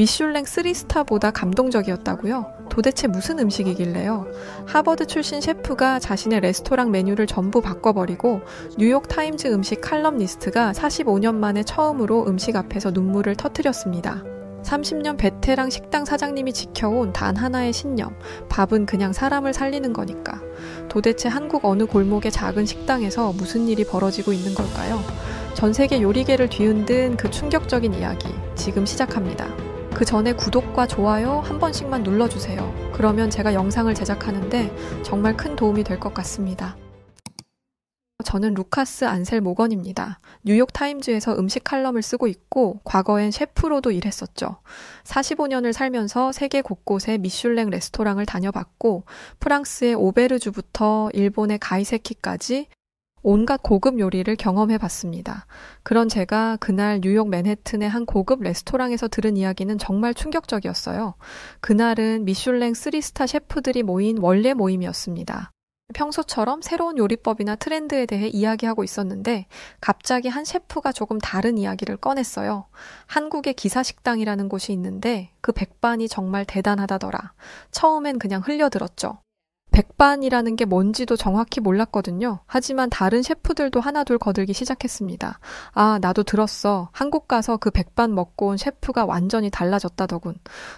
미슐랭 3스타보다 감동적이었다고요? 도대체 무슨 음식이길래요? 하버드 출신 셰프가 자신의 레스토랑 메뉴를 전부 바꿔버리고 뉴욕 타임즈 음식 칼럼니스트가 45년 만에 처음으로 음식 앞에서 눈물을 터뜨렸습니다. 30년 베테랑 식당 사장님이 지켜온 단 하나의 신념, 밥은 그냥 사람을 살리는 거니까. 도대체 한국 어느 골목의 작은 식당에서 무슨 일이 벌어지고 있는 걸까요? 전 세계 요리계를 뒤흔든 그 충격적인 이야기, 지금 시작합니다. 그 전에 구독과 좋아요 한 번씩만 눌러주세요. 그러면 제가 영상을 제작하는데 정말 큰 도움이 될 것 같습니다. 저는 루카스 안셀 모건입니다. 뉴욕 타임즈에서 음식 칼럼을 쓰고 있고 과거엔 셰프로도 일했었죠. 45년을 살면서 세계 곳곳에 미슐랭 레스토랑을 다녀봤고 프랑스의 오베르주부터 일본의 가이세키까지 온갖 고급 요리를 경험해봤습니다. 그런 제가 그날 뉴욕 맨해튼의 한 고급 레스토랑에서 들은 이야기는 정말 충격적이었어요. 그날은 미슐랭 3스타 셰프들이 모인 원래 모임이었습니다. 평소처럼 새로운 요리법이나 트렌드에 대해 이야기하고 있었는데 갑자기 한 셰프가 조금 다른 이야기를 꺼냈어요. 한국의 기사식당이라는 곳이 있는데 그 백반이 정말 대단하다더라. 처음엔 그냥 흘려들었죠. 백반이라는 게 뭔지도 정확히 몰랐거든요. 하지만 다른 셰프들도 하나둘 거들기 시작했습니다. 아, 나도 들었어. 한국 가서 그 백반 먹고 온 셰프가 완전히 달라졌다더군.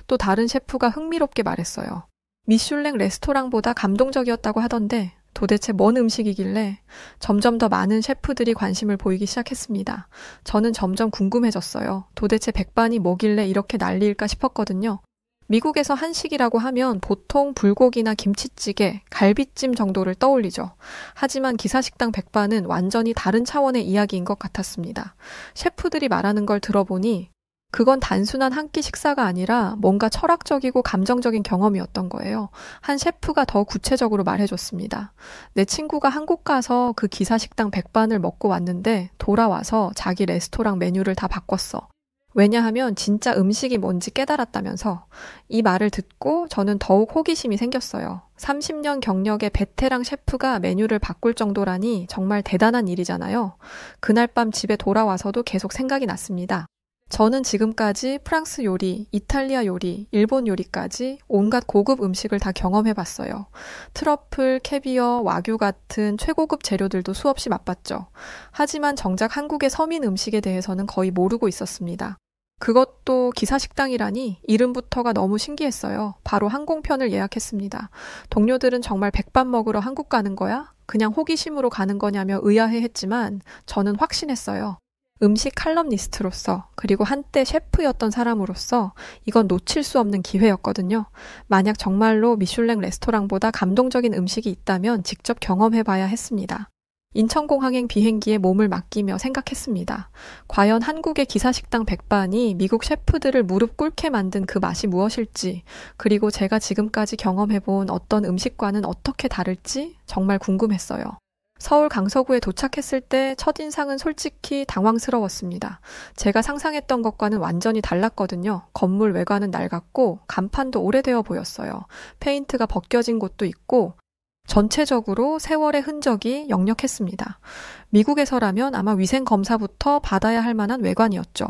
또 다른 셰프가 흥미롭게 말했어요. 미슐랭 레스토랑보다 감동적이었다고 하던데 도대체 뭔 음식이길래 점점 더 많은 셰프들이 관심을 보이기 시작했습니다. 저는 점점 궁금해졌어요. 도대체 백반이 뭐길래 이렇게 난리일까 싶었거든요. 미국에서 한식이라고 하면 보통 불고기나 김치찌개, 갈비찜 정도를 떠올리죠. 하지만 기사식당 백반은 완전히 다른 차원의 이야기인 것 같았습니다. 셰프들이 말하는 걸 들어보니 그건 단순한 한 끼 식사가 아니라 뭔가 철학적이고 감정적인 경험이었던 거예요. 한 셰프가 더 구체적으로 말해줬습니다. 내 친구가 한국 가서 그 기사식당 백반을 먹고 왔는데 돌아와서 자기 레스토랑 메뉴를 다 바꿨어. 왜냐하면 진짜 음식이 뭔지 깨달았다면서. 이 말을 듣고 저는 더욱 호기심이 생겼어요. 30년 경력의 베테랑 셰프가 메뉴를 바꿀 정도라니 정말 대단한 일이잖아요. 그날 밤 집에 돌아와서도 계속 생각이 났습니다. 저는 지금까지 프랑스 요리, 이탈리아 요리, 일본 요리까지 온갖 고급 음식을 다 경험해봤어요. 트러플, 캐비어, 와규 같은 최고급 재료들도 수없이 맛봤죠. 하지만 정작 한국의 서민 음식에 대해서는 거의 모르고 있었습니다. 그것도 기사식당이라니 이름부터가 너무 신기했어요. 바로 항공편을 예약했습니다. 동료들은 정말 백반 먹으러 한국 가는 거야? 그냥 호기심으로 가는 거냐며 의아해했지만 저는 확신했어요. 음식 칼럼니스트로서 그리고 한때 셰프였던 사람으로서 이건 놓칠 수 없는 기회였거든요. 만약 정말로 미슐랭 레스토랑보다 감동적인 음식이 있다면 직접 경험해봐야 했습니다. 인천공항행 비행기에 몸을 맡기며 생각했습니다. 과연 한국의 기사식당 백반이 미국 셰프들을 무릎 꿇게 만든 그 맛이 무엇일지, 그리고 제가 지금까지 경험해본 어떤 음식과는 어떻게 다를지 정말 궁금했어요. 서울 강서구에 도착했을 때 첫인상은 솔직히 당황스러웠습니다. 제가 상상했던 것과는 완전히 달랐거든요. 건물 외관은 낡았고 간판도 오래되어 보였어요. 페인트가 벗겨진 곳도 있고 전체적으로 세월의 흔적이 역력했습니다. 미국에서라면 아마 위생검사부터 받아야 할 만한 외관이었죠.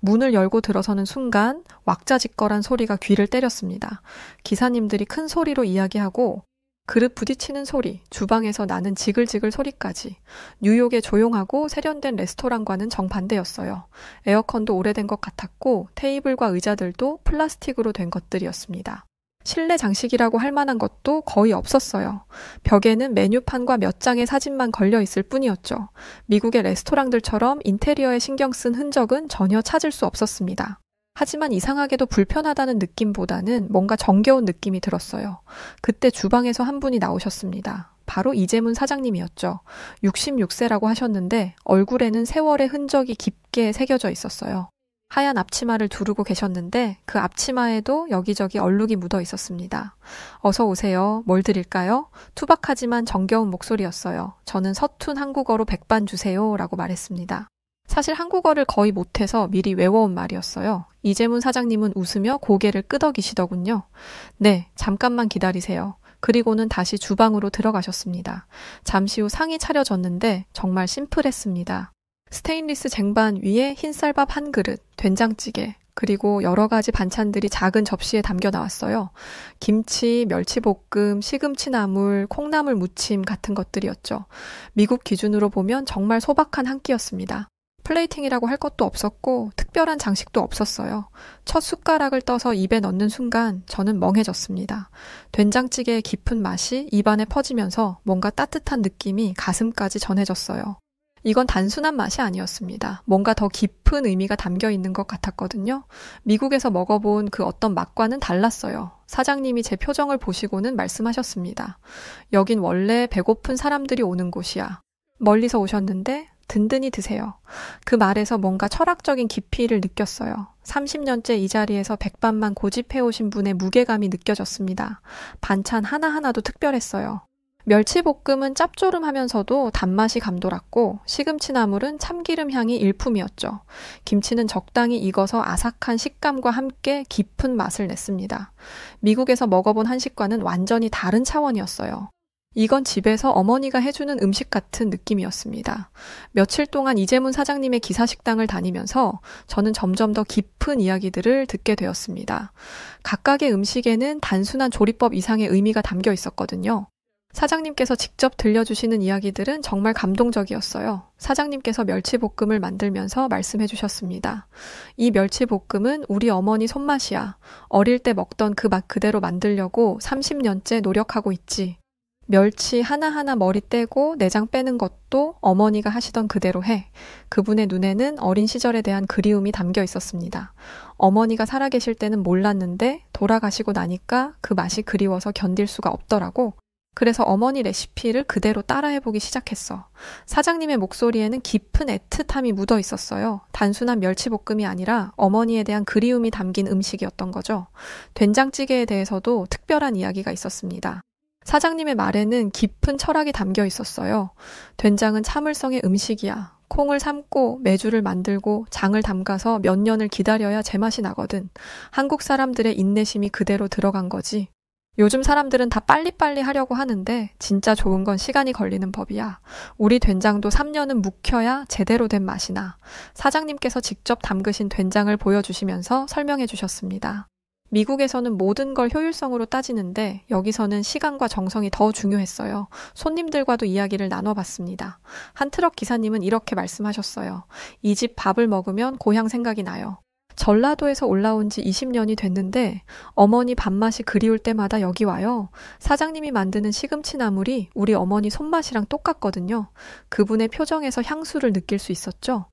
문을 열고 들어서는 순간 왁자지껄한 소리가 귀를 때렸습니다. 기사님들이 큰 소리로 이야기하고 그릇 부딪히는 소리, 주방에서 나는 지글지글 소리까지. 뉴욕의 조용하고 세련된 레스토랑과는 정반대였어요. 에어컨도 오래된 것 같았고 테이블과 의자들도 플라스틱으로 된 것들이었습니다. 실내 장식이라고 할 만한 것도 거의 없었어요. 벽에는 메뉴판과 몇 장의 사진만 걸려 있을 뿐이었죠. 미국의 레스토랑들처럼 인테리어에 신경 쓴 흔적은 전혀 찾을 수 없었습니다. 하지만 이상하게도 불편하다는 느낌보다는 뭔가 정겨운 느낌이 들었어요. 그때 주방에서 한 분이 나오셨습니다. 바로 이재문 사장님이었죠. 66세라고 하셨는데 얼굴에는 세월의 흔적이 깊게 새겨져 있었어요. 하얀 앞치마를 두르고 계셨는데 그 앞치마에도 여기저기 얼룩이 묻어 있었습니다. 어서 오세요. 뭘 드릴까요? 투박하지만 정겨운 목소리였어요. 저는 서툰 한국어로 백반 주세요 라고 말했습니다. 사실 한국어를 거의 못해서 미리 외워온 말이었어요. 이재문 사장님은 웃으며 고개를 끄덕이시더군요. 네, 잠깐만 기다리세요. 그리고는 다시 주방으로 들어가셨습니다. 잠시 후 상이 차려졌는데 정말 심플했습니다. 스테인리스 쟁반 위에 흰쌀밥 한 그릇, 된장찌개, 그리고 여러 가지 반찬들이 작은 접시에 담겨 나왔어요. 김치, 멸치볶음, 시금치 나물, 콩나물 무침 같은 것들이었죠. 미국 기준으로 보면 정말 소박한 한 끼였습니다. 플레이팅이라고 할 것도 없었고 특별한 장식도 없었어요. 첫 숟가락을 떠서 입에 넣는 순간 저는 멍해졌습니다. 된장찌개의 깊은 맛이 입안에 퍼지면서 뭔가 따뜻한 느낌이 가슴까지 전해졌어요. 이건 단순한 맛이 아니었습니다. 뭔가 더 깊은 의미가 담겨 있는 것 같았거든요. 미국에서 먹어본 그 어떤 맛과는 달랐어요. 사장님이 제 표정을 보시고는 말씀하셨습니다. 여긴 원래 배고픈 사람들이 오는 곳이야. 멀리서 오셨는데 든든히 드세요. 그 말에서 뭔가 철학적인 깊이를 느꼈어요. 30년째 이 자리에서 백반만 고집해오신 분의 무게감이 느껴졌습니다. 반찬 하나하나도 특별했어요. 멸치볶음은 짭조름하면서도 단맛이 감돌았고 시금치나물은 참기름 향이 일품이었죠. 김치는 적당히 익어서 아삭한 식감과 함께 깊은 맛을 냈습니다. 미국에서 먹어본 한식과는 완전히 다른 차원이었어요. 이건 집에서 어머니가 해주는 음식 같은 느낌이었습니다. 며칠 동안 이재문 사장님의 기사식당을 다니면서 저는 점점 더 깊은 이야기들을 듣게 되었습니다. 각각의 음식에는 단순한 조리법 이상의 의미가 담겨 있었거든요. 사장님께서 직접 들려주시는 이야기들은 정말 감동적이었어요. 사장님께서 멸치볶음을 만들면서 말씀해 주셨습니다. 이 멸치볶음은 우리 어머니 손맛이야. 어릴 때 먹던 그 맛 그대로 만들려고 30년째 노력하고 있지. 멸치 하나하나 머리 떼고 내장 빼는 것도 어머니가 하시던 그대로 해. 그분의 눈에는 어린 시절에 대한 그리움이 담겨 있었습니다. 어머니가 살아계실 때는 몰랐는데 돌아가시고 나니까 그 맛이 그리워서 견딜 수가 없더라고. 그래서 어머니 레시피를 그대로 따라해보기 시작했어. 사장님의 목소리에는 깊은 애틋함이 묻어 있었어요. 단순한 멸치볶음이 아니라 어머니에 대한 그리움이 담긴 음식이었던 거죠. 된장찌개에 대해서도 특별한 이야기가 있었습니다. 사장님의 말에는 깊은 철학이 담겨 있었어요. 된장은 참을성의 음식이야. 콩을 삶고 메주를 만들고 장을 담가서 몇 년을 기다려야 제맛이 나거든. 한국 사람들의 인내심이 그대로 들어간 거지. 요즘 사람들은 다 빨리빨리 하려고 하는데 진짜 좋은 건 시간이 걸리는 법이야. 우리 된장도 3년은 묵혀야 제대로 된 맛이 나. 사장님께서 직접 담그신 된장을 보여주시면서 설명해 주셨습니다. 미국에서는 모든 걸 효율성으로 따지는데 여기서는 시간과 정성이 더 중요했어요. 손님들과도 이야기를 나눠봤습니다. 한 트럭 기사님은 이렇게 말씀하셨어요. 이 집 밥을 먹으면 고향 생각이 나요. 전라도에서 올라온 지 20년이 됐는데 어머니 밥맛이 그리울 때마다 여기 와요. 사장님이 만드는 시금치 나물이 우리 어머니 손맛이랑 똑같거든요. 그분의 표정에서 향수를 느낄 수 있었죠.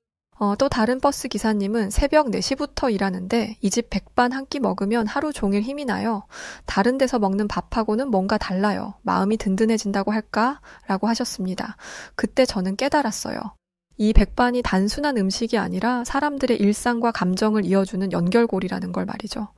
또 다른 버스 기사님은 새벽 4시부터 일하는데 이 집 백반 한 끼 먹으면 하루 종일 힘이 나요. 다른 데서 먹는 밥하고는 뭔가 달라요. 마음이 든든해진다고 할까? 라고 하셨습니다. 그때 저는 깨달았어요. 이 백반이 단순한 음식이 아니라 사람들의 일상과 감정을 이어주는 연결고리라는 걸 말이죠.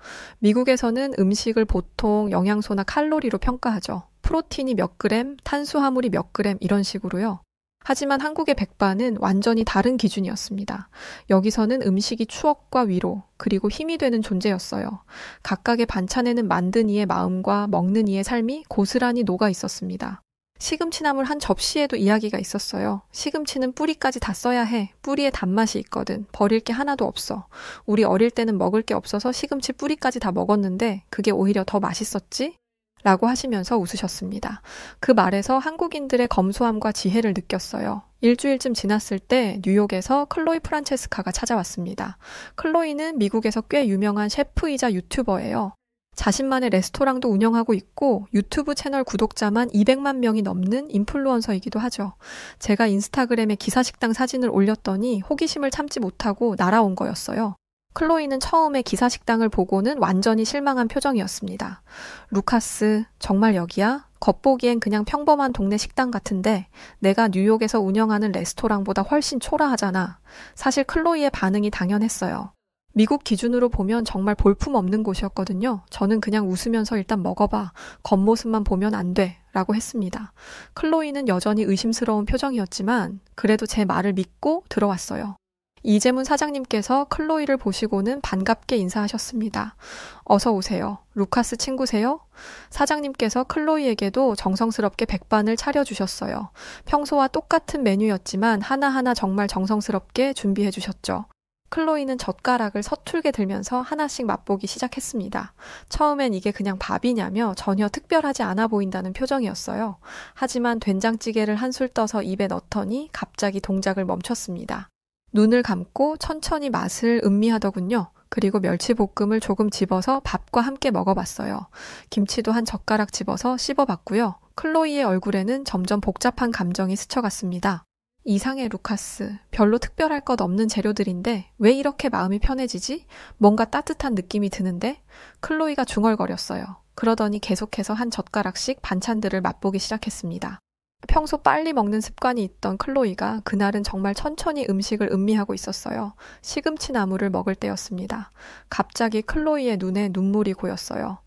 미국에서는 음식을 보통 영양소나 칼로리로 평가하죠. 프로틴이 몇 그램, 탄수화물이 몇 그램 이런 식으로요. 하지만 한국의 백반은 완전히 다른 기준이었습니다. 여기서는 음식이 추억과 위로, 그리고 힘이 되는 존재였어요. 각각의 반찬에는 만든 이의 마음과 먹는 이의 삶이 고스란히 녹아 있었습니다. 시금치나물 한 접시에도 이야기가 있었어요. 시금치는 뿌리까지 다 써야 해. 뿌리에 단맛이 있거든. 버릴 게 하나도 없어. 우리 어릴 때는 먹을 게 없어서 시금치 뿌리까지 다 먹었는데 그게 오히려 더 맛있었지? 라고 하시면서 웃으셨습니다. 그 말에서 한국인들의 검소함과 지혜를 느꼈어요. 일주일쯤 지났을 때 뉴욕에서 클로이 프란체스카가 찾아왔습니다. 클로이는 미국에서 꽤 유명한 셰프이자 유튜버예요. 자신만의 레스토랑도 운영하고 있고 유튜브 채널 구독자만 200만 명이 넘는 인플루언서이기도 하죠. 제가 인스타그램에 기사식당 사진을 올렸더니 호기심을 참지 못하고 날아온 거였어요. 클로이는 처음에 기사식당을 보고는 완전히 실망한 표정이었습니다. 루카스, 정말 여기야? 겉보기엔 그냥 평범한 동네 식당 같은데 내가 뉴욕에서 운영하는 레스토랑보다 훨씬 초라하잖아. 사실 클로이의 반응이 당연했어요. 미국 기준으로 보면 정말 볼품없는 곳이었거든요. 저는 그냥 웃으면서 일단 먹어봐. 겉모습만 보면 안 돼. 라고 했습니다. 클로이는 여전히 의심스러운 표정이었지만 그래도 제 말을 믿고 들어왔어요. 이재문 사장님께서 클로이를 보시고는 반갑게 인사하셨습니다. 어서 오세요. 루카스 친구세요? 사장님께서 클로이에게도 정성스럽게 백반을 차려주셨어요. 평소와 똑같은 메뉴였지만 하나하나 정말 정성스럽게 준비해 주셨죠. 클로이는 젓가락을 서툴게 들면서 하나씩 맛보기 시작했습니다. 처음엔 이게 그냥 밥이냐며 전혀 특별하지 않아 보인다는 표정이었어요. 하지만 된장찌개를 한술 떠서 입에 넣더니 갑자기 동작을 멈췄습니다. 눈을 감고 천천히 맛을 음미하더군요. 그리고 멸치볶음을 조금 집어서 밥과 함께 먹어봤어요. 김치도 한 젓가락 집어서 씹어봤고요. 클로이의 얼굴에는 점점 복잡한 감정이 스쳐갔습니다. 이상해, 루카스. 별로 특별할 것 없는 재료들인데 왜 이렇게 마음이 편해지지? 뭔가 따뜻한 느낌이 드는데? 클로이가 중얼거렸어요. 그러더니 계속해서 한 젓가락씩 반찬들을 맛보기 시작했습니다. 평소 빨리 먹는 습관이 있던 클로이가 그날은 정말 천천히 음식을 음미하고 있었어요. 시금치 나물을 먹을 때였습니다. 갑자기 클로이의 눈에 눈물이 고였어요.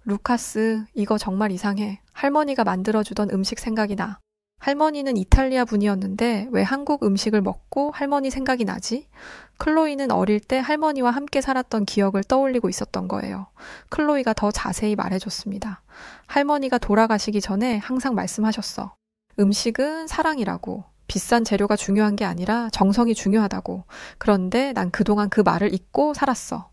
루카스, 이거 정말 이상해. 할머니가 만들어주던 음식 생각이 나. 할머니는 이탈리아 분이었는데 왜 한국 음식을 먹고 할머니 생각이 나지? 클로이는 어릴 때 할머니와 함께 살았던 기억을 떠올리고 있었던 거예요. 클로이가 더 자세히 말해줬습니다. 할머니가 돌아가시기 전에 항상 말씀하셨어. 음식은 사랑이라고. 비싼 재료가 중요한 게 아니라 정성이 중요하다고. 그런데 난 그동안 그 말을 잊고 살았어.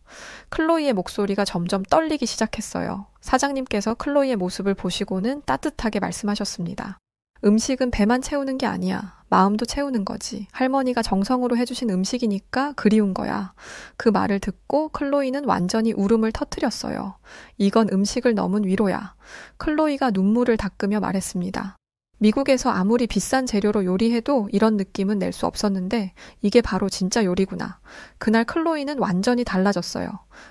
클로이의 목소리가 점점 떨리기 시작했어요. 사장님께서 클로이의 모습을 보시고는 따뜻하게 말씀하셨습니다. 음식은 배만 채우는 게 아니야. 마음도 채우는 거지. 할머니가 정성으로 해주신 음식이니까 그리운 거야. 그 말을 듣고 클로이는 완전히 울음을 터뜨렸어요. 이건 음식을 넘은 위로야. 클로이가 눈물을 닦으며 말했습니다. 미국에서 아무리 비싼 재료로 요리해도 이런 느낌은 낼 수 없었는데 이게 바로 진짜 요리구나. 그날 클로이는 완전히 달라졌어요.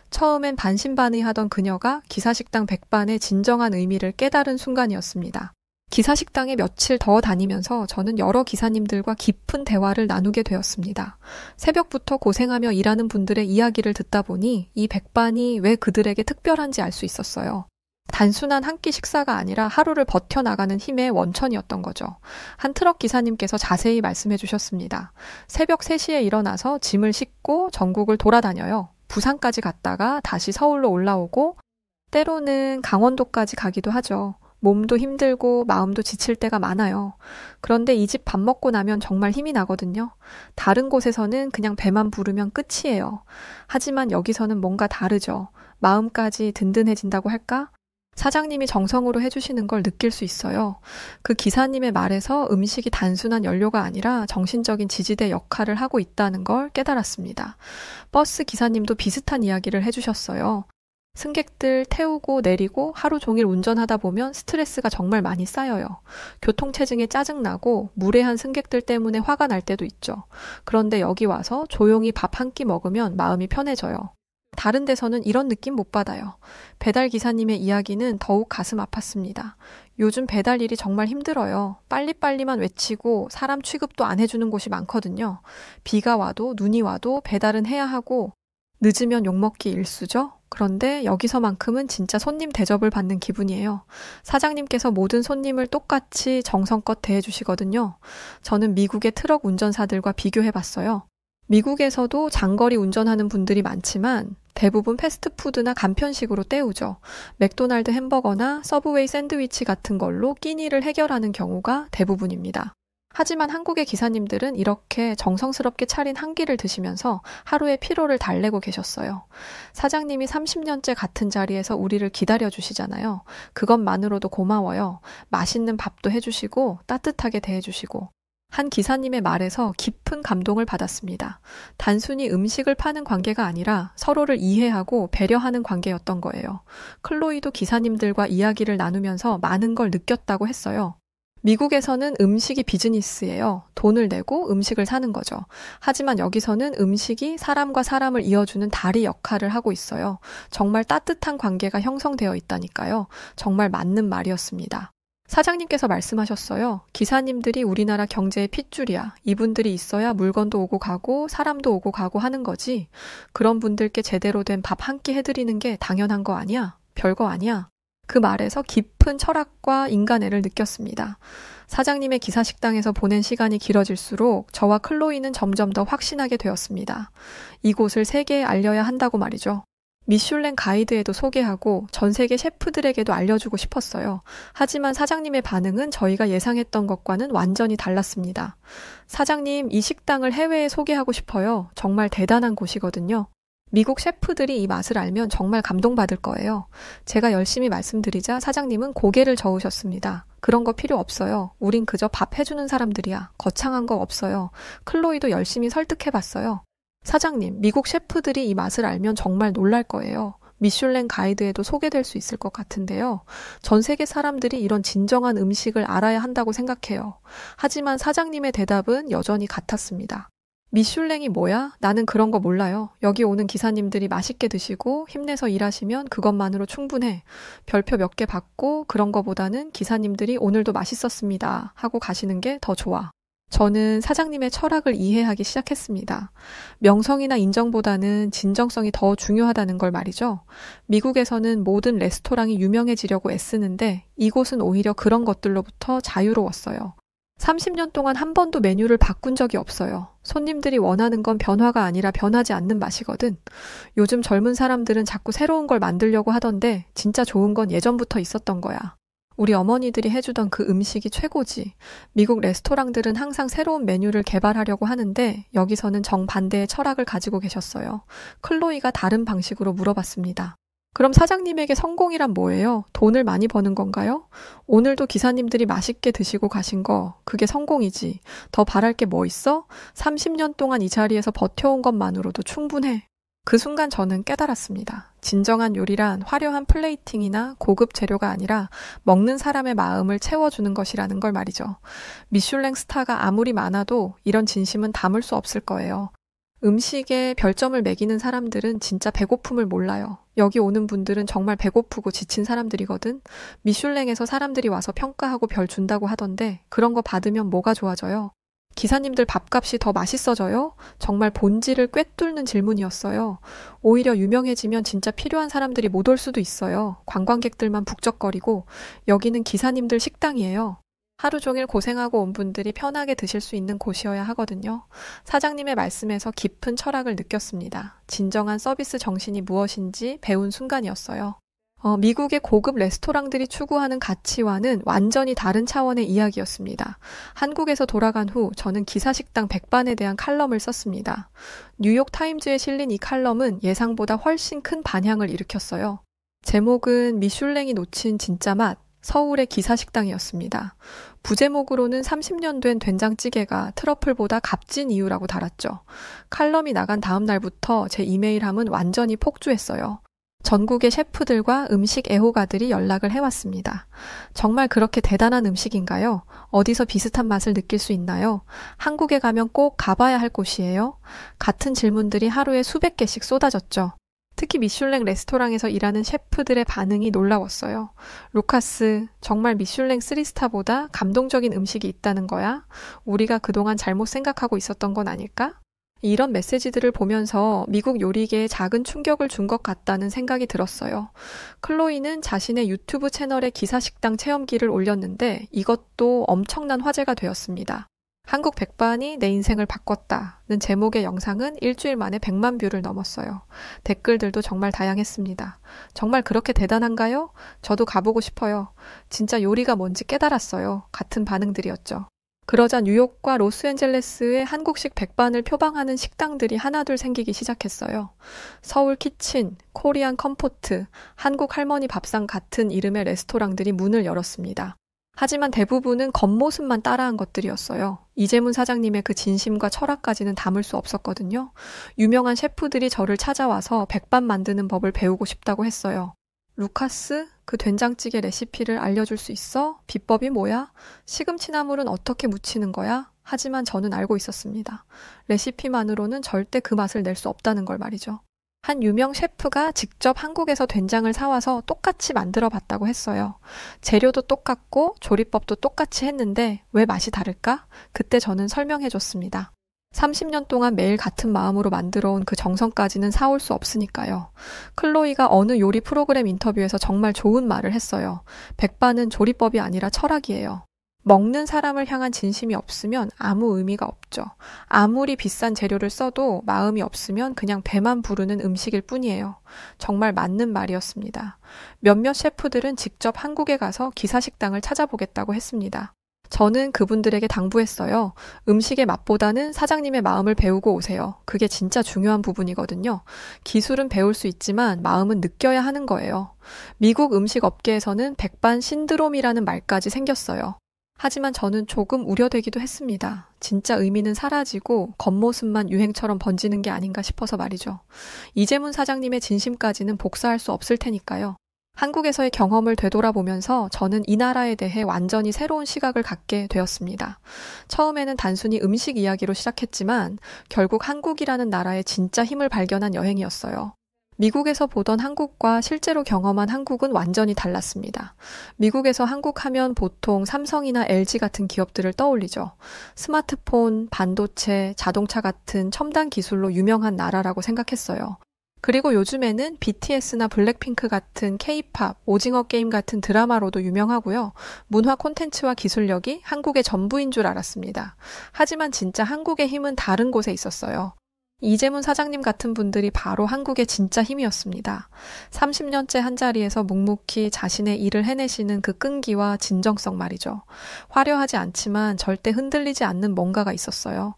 처음엔 반신반의하던 그녀가 기사식당 백반의 진정한 의미를 깨달은 순간이었습니다. 기사식당에 며칠 더 다니면서 저는 여러 기사님들과 깊은 대화를 나누게 되었습니다. 새벽부터 고생하며 일하는 분들의 이야기를 듣다 보니 이 백반이 왜 그들에게 특별한지 알 수 있었어요. 단순한 한 끼 식사가 아니라 하루를 버텨나가는 힘의 원천이었던 거죠. 한 트럭 기사님께서 자세히 말씀해 주셨습니다. 새벽 3시에 일어나서 짐을 싣고 전국을 돌아다녀요. 부산까지 갔다가 다시 서울로 올라오고 때로는 강원도까지 가기도 하죠. 몸도 힘들고 마음도 지칠 때가 많아요. 그런데 이 집 밥 먹고 나면 정말 힘이 나거든요. 다른 곳에서는 그냥 배만 부르면 끝이에요. 하지만 여기서는 뭔가 다르죠. 마음까지 든든해진다고 할까? 사장님이 정성으로 해주시는 걸 느낄 수 있어요. 그 기사님의 말에서 음식이 단순한 연료가 아니라 정신적인 지지대 역할을 하고 있다는 걸 깨달았습니다. 버스 기사님도 비슷한 이야기를 해주셨어요. 승객들 태우고 내리고 하루 종일 운전하다 보면 스트레스가 정말 많이 쌓여요. 교통체증에 짜증나고 무례한 승객들 때문에 화가 날 때도 있죠. 그런데 여기 와서 조용히 밥 한 끼 먹으면 마음이 편해져요. 다른 데서는 이런 느낌 못 받아요. 배달 기사님의 이야기는 더욱 가슴 아팠습니다. 요즘 배달 일이 정말 힘들어요. 빨리빨리만 외치고 사람 취급도 안 해주는 곳이 많거든요. 비가 와도 눈이 와도 배달은 해야 하고 늦으면 욕먹기 일쑤죠. 그런데 여기서만큼은 진짜 손님 대접을 받는 기분이에요. 사장님께서 모든 손님을 똑같이 정성껏 대해주시거든요. 저는 미국의 트럭 운전사들과 비교해봤어요. 미국에서도 장거리 운전하는 분들이 많지만 대부분 패스트푸드나 간편식으로 때우죠. 맥도날드 햄버거나 서브웨이 샌드위치 같은 걸로 끼니를 해결하는 경우가 대부분입니다. 하지만 한국의 기사님들은 이렇게 정성스럽게 차린 한 끼를 드시면서 하루의 피로를 달래고 계셨어요. 사장님이 30년째 같은 자리에서 우리를 기다려주시잖아요. 그것만으로도 고마워요. 맛있는 밥도 해주시고 따뜻하게 대해주시고. 한 기사님의 말에서 깊은 감동을 받았습니다. 단순히 음식을 파는 관계가 아니라 서로를 이해하고 배려하는 관계였던 거예요. 클로이도 기사님들과 이야기를 나누면서 많은 걸 느꼈다고 했어요. 미국에서는 음식이 비즈니스예요. 돈을 내고 음식을 사는 거죠. 하지만 여기서는 음식이 사람과 사람을 이어주는 다리 역할을 하고 있어요. 정말 따뜻한 관계가 형성되어 있다니까요. 정말 맞는 말이었습니다. 사장님께서 말씀하셨어요. 기사님들이 우리나라 경제의 핏줄이야. 이분들이 있어야 물건도 오고 가고 사람도 오고 가고 하는 거지. 그런 분들께 제대로 된 밥 한 끼 해드리는 게 당연한 거 아니야? 별거 아니야? 그 말에서 깊은 철학과 인간애를 느꼈습니다. 사장님의 기사식당에서 보낸 시간이 길어질수록 저와 클로이는 점점 더 확신하게 되었습니다. 이곳을 세계에 알려야 한다고 말이죠. 미슐랭 가이드에도 소개하고 전 세계 셰프들에게도 알려주고 싶었어요. 하지만 사장님의 반응은 저희가 예상했던 것과는 완전히 달랐습니다. 사장님, 이 식당을 해외에 소개하고 싶어요. 정말 대단한 곳이거든요. 미국 셰프들이 이 맛을 알면 정말 감동받을 거예요. 제가 열심히 말씀드리자 사장님은 고개를 저으셨습니다. 그런 거 필요 없어요. 우린 그저 밥 해주는 사람들이야. 거창한 거 없어요. 클로이도 열심히 설득해봤어요. 사장님, 미국 셰프들이 이 맛을 알면 정말 놀랄 거예요. 미슐랭 가이드에도 소개될 수 있을 것 같은데요. 전 세계 사람들이 이런 진정한 음식을 알아야 한다고 생각해요. 하지만 사장님의 대답은 여전히 같았습니다. 미슐랭이 뭐야? 나는 그런 거 몰라요. 여기 오는 기사님들이 맛있게 드시고 힘내서 일하시면 그것만으로 충분해. 별표 몇 개 받고 그런 거보다는 기사님들이 오늘도 맛있었습니다 하고 가시는 게 더 좋아. 저는 사장님의 철학을 이해하기 시작했습니다. 명성이나 인정보다는 진정성이 더 중요하다는 걸 말이죠. 미국에서는 모든 레스토랑이 유명해지려고 애쓰는데 이곳은 오히려 그런 것들로부터 자유로웠어요. 30년 동안 한 번도 메뉴를 바꾼 적이 없어요. 손님들이 원하는 건 변화가 아니라 변하지 않는 맛이거든. 요즘 젊은 사람들은 자꾸 새로운 걸 만들려고 하던데 진짜 좋은 건 예전부터 있었던 거야. 우리 어머니들이 해주던 그 음식이 최고지. 미국 레스토랑들은 항상 새로운 메뉴를 개발하려고 하는데 여기서는 정반대의 철학을 가지고 계셨어요. 클로이가 다른 방식으로 물어봤습니다. 그럼 사장님에게 성공이란 뭐예요? 돈을 많이 버는 건가요? 오늘도 기사님들이 맛있게 드시고 가신 거, 그게 성공이지. 더 바랄 게 뭐 있어? 30년 동안 이 자리에서 버텨온 것만으로도 충분해. 그 순간 저는 깨달았습니다. 진정한 요리란 화려한 플레이팅이나 고급 재료가 아니라 먹는 사람의 마음을 채워주는 것이라는 걸 말이죠. 미슐랭 스타가 아무리 많아도 이런 진심은 담을 수 없을 거예요. 음식에 별점을 매기는 사람들은 진짜 배고픔을 몰라요. 여기 오는 분들은 정말 배고프고 지친 사람들이거든. 미슐랭에서 사람들이 와서 평가하고 별 준다고 하던데 그런 거 받으면 뭐가 좋아져요? 기사님들 밥값이 더 맛있어져요? 정말 본질을 꿰뚫는 질문이었어요. 오히려 유명해지면 진짜 필요한 사람들이 못 올 수도 있어요. 관광객들만 북적거리고 여기는 기사님들 식당이에요. 하루 종일 고생하고 온 분들이 편하게 드실 수 있는 곳이어야 하거든요. 사장님의 말씀에서 깊은 철학을 느꼈습니다. 진정한 서비스 정신이 무엇인지 배운 순간이었어요. 미국의 고급 레스토랑들이 추구하는 가치와는 완전히 다른 차원의 이야기였습니다. 한국에서 돌아간 후 저는 기사식당 백반에 대한 칼럼을 썼습니다. 뉴욕 타임즈에 실린 이 칼럼은 예상보다 훨씬 큰 반향을 일으켰어요. 제목은 미슐랭이 놓친 진짜 맛, 서울의 기사식당이었습니다. 부제목으로는 30년 된 된장찌개가 트러플보다 값진 이유라고 달았죠. 칼럼이 나간 다음 날부터 제 이메일함은 완전히 폭주했어요. 전국의 셰프들과 음식 애호가들이 연락을 해왔습니다. 정말 그렇게 대단한 음식인가요? 어디서 비슷한 맛을 느낄 수 있나요? 한국에 가면 꼭 가봐야 할 곳이에요? 같은 질문들이 하루에 수백 개씩 쏟아졌죠. 특히 미슐랭 레스토랑에서 일하는 셰프들의 반응이 놀라웠어요. 루카스, 정말 미슐랭 3스타보다 감동적인 음식이 있다는 거야? 우리가 그동안 잘못 생각하고 있었던 건 아닐까? 이런 메시지들을 보면서 미국 요리계에 작은 충격을 준 것 같다는 생각이 들었어요. 클로이는 자신의 유튜브 채널에 기사식당 체험기를 올렸는데 이것도 엄청난 화제가 되었습니다. 한국 백반이 내 인생을 바꿨다는 제목의 영상은 일주일 만에 100만 뷰를 넘었어요. 댓글들도 정말 다양했습니다. 정말 그렇게 대단한가요? 저도 가보고 싶어요. 진짜 요리가 뭔지 깨달았어요. 같은 반응들이었죠. 그러자 뉴욕과 로스앤젤레스의 한국식 백반을 표방하는 식당들이 하나둘 생기기 시작했어요. 서울 키친, 코리안 컴포트, 한국 할머니 밥상 같은 이름의 레스토랑들이 문을 열었습니다. 하지만 대부분은 겉모습만 따라한 것들이었어요. 이재문 사장님의 그 진심과 철학까지는 담을 수 없었거든요. 유명한 셰프들이 저를 찾아와서 백반 만드는 법을 배우고 싶다고 했어요. 루카스, 그 된장찌개 레시피를 알려줄 수 있어? 비법이 뭐야? 시금치나물은 어떻게 무치는 거야? 하지만 저는 알고 있었습니다. 레시피만으로는 절대 그 맛을 낼 수 없다는 걸 말이죠. 한 유명 셰프가 직접 한국에서 된장을 사와서 똑같이 만들어 봤다고 했어요. 재료도 똑같고 조리법도 똑같이 했는데 왜 맛이 다를까? 그때 저는 설명해 줬습니다. 30년 동안 매일 같은 마음으로 만들어온 그 정성까지는 사올 수 없으니까요. 클로이가 어느 요리 프로그램 인터뷰에서 정말 좋은 말을 했어요. 백반은 조리법이 아니라 철학이에요. 먹는 사람을 향한 진심이 없으면 아무 의미가 없죠. 아무리 비싼 재료를 써도 마음이 없으면 그냥 배만 부르는 음식일 뿐이에요. 정말 맞는 말이었습니다. 몇몇 셰프들은 직접 한국에 가서 기사식당을 찾아보겠다고 했습니다. 저는 그분들에게 당부했어요. 음식의 맛보다는 사장님의 마음을 배우고 오세요. 그게 진짜 중요한 부분이거든요. 기술은 배울 수 있지만 마음은 느껴야 하는 거예요. 미국 음식 업계에서는 백반 신드롬이라는 말까지 생겼어요. 하지만 저는 조금 우려되기도 했습니다. 진짜 의미는 사라지고 겉모습만 유행처럼 번지는 게 아닌가 싶어서 말이죠. 이재문 사장님의 진심까지는 복사할 수 없을 테니까요. 한국에서의 경험을 되돌아보면서 저는 이 나라에 대해 완전히 새로운 시각을 갖게 되었습니다. 처음에는 단순히 음식 이야기로 시작했지만 결국 한국이라는 나라의 진짜 힘을 발견한 여행이었어요. 미국에서 보던 한국과 실제로 경험한 한국은 완전히 달랐습니다. 미국에서 한국 하면 보통 삼성이나 LG 같은 기업들을 떠올리죠. 스마트폰, 반도체, 자동차 같은 첨단 기술로 유명한 나라라고 생각했어요. 그리고 요즘에는 BTS나 블랙핑크 같은 K-팝, 오징어 게임 같은 드라마로도 유명하고요. 문화 콘텐츠와 기술력이 한국의 전부인 줄 알았습니다. 하지만 진짜 한국의 힘은 다른 곳에 있었어요. 이재문 사장님 같은 분들이 바로 한국의 진짜 힘이었습니다. 30년째 한자리에서 묵묵히 자신의 일을 해내시는 그 끈기와 진정성 말이죠. 화려하지 않지만 절대 흔들리지 않는 뭔가가 있었어요.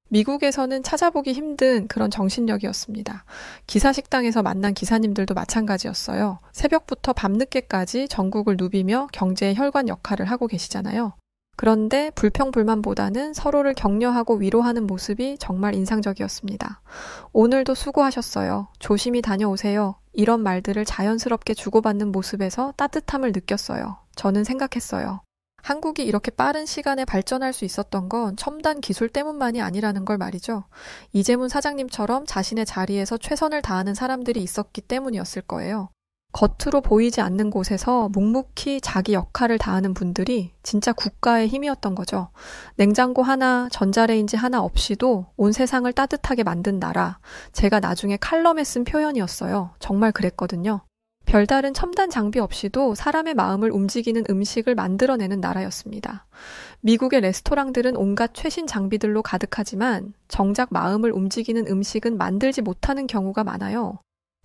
미국에서는 찾아보기 힘든 그런 정신력이었습니다. 기사식당에서 만난 기사님들도 마찬가지였어요. 새벽부터 밤늦게까지 전국을 누비며 경제의 혈관 역할을 하고 계시잖아요. 그런데 불평불만보다는 서로를 격려하고 위로하는 모습이 정말 인상적이었습니다. 오늘도 수고하셨어요. 조심히 다녀오세요. 이런 말들을 자연스럽게 주고받는 모습에서 따뜻함을 느꼈어요. 저는 생각했어요. 한국이 이렇게 빠른 시간에 발전할 수 있었던 건 첨단 기술 때문만이 아니라는 걸 말이죠. 이재문 사장님처럼 자신의 자리에서 최선을 다하는 사람들이 있었기 때문이었을 거예요. 겉으로 보이지 않는 곳에서 묵묵히 자기 역할을 다하는 분들이 진짜 국가의 힘이었던 거죠. 냉장고 하나, 전자레인지 하나 없이도 온 세상을 따뜻하게 만든 나라. 제가 나중에 칼럼에 쓴 표현이었어요. 정말 그랬거든요. 별다른 첨단 장비 없이도 사람의 마음을 움직이는 음식을 만들어내는 나라였습니다. 미국의 레스토랑들은 온갖 최신 장비들로 가득하지만 정작 마음을 움직이는 음식은 만들지 못하는 경우가 많아요.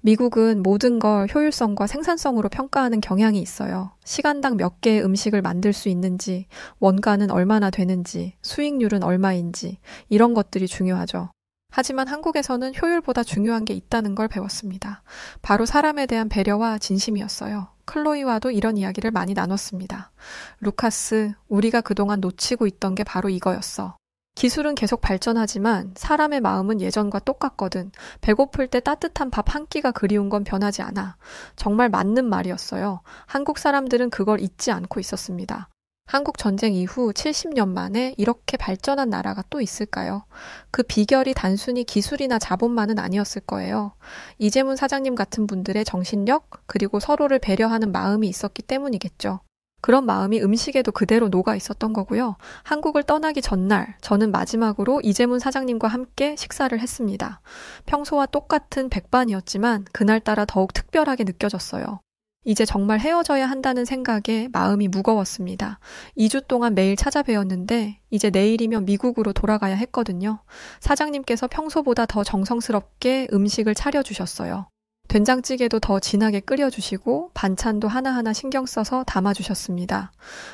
미국은 모든 걸 효율성과 생산성으로 평가하는 경향이 있어요. 시간당 몇 개의 음식을 만들 수 있는지, 원가는 얼마나 되는지, 수익률은 얼마인지 이런 것들이 중요하죠. 하지만 한국에서는 효율보다 중요한 게 있다는 걸 배웠습니다. 바로 사람에 대한 배려와 진심이었어요. 클로이와도 이런 이야기를 많이 나눴습니다. 루카스, 우리가 그동안 놓치고 있던 게 바로 이거였어. 기술은 계속 발전하지만 사람의 마음은 예전과 똑같거든. 배고플 때 따뜻한 밥 한 끼가 그리운 건 변하지 않아. 정말 맞는 말이었어요. 한국 사람들은 그걸 잊지 않고 있었습니다. 한국 전쟁 이후 70년 만에 이렇게 발전한 나라가 또 있을까요? 그 비결이 단순히 기술이나 자본만은 아니었을 거예요. 이재문 사장님 같은 분들의 정신력, 그리고 서로를 배려하는 마음이 있었기 때문이겠죠. 그런 마음이 음식에도 그대로 녹아 있었던 거고요. 한국을 떠나기 전날 저는 마지막으로 이재문 사장님과 함께 식사를 했습니다. 평소와 똑같은 백반이었지만 그날따라 더욱 특별하게 느껴졌어요. 이제 정말 헤어져야 한다는 생각에 마음이 무거웠습니다. 2주 동안 매일 찾아뵈었는데 이제 내일이면 미국으로 돌아가야 했거든요. 사장님께서 평소보다 더 정성스럽게 음식을 차려주셨어요. 된장찌개도 더 진하게 끓여주시고 반찬도 하나하나 신경 써서 담아주셨습니다.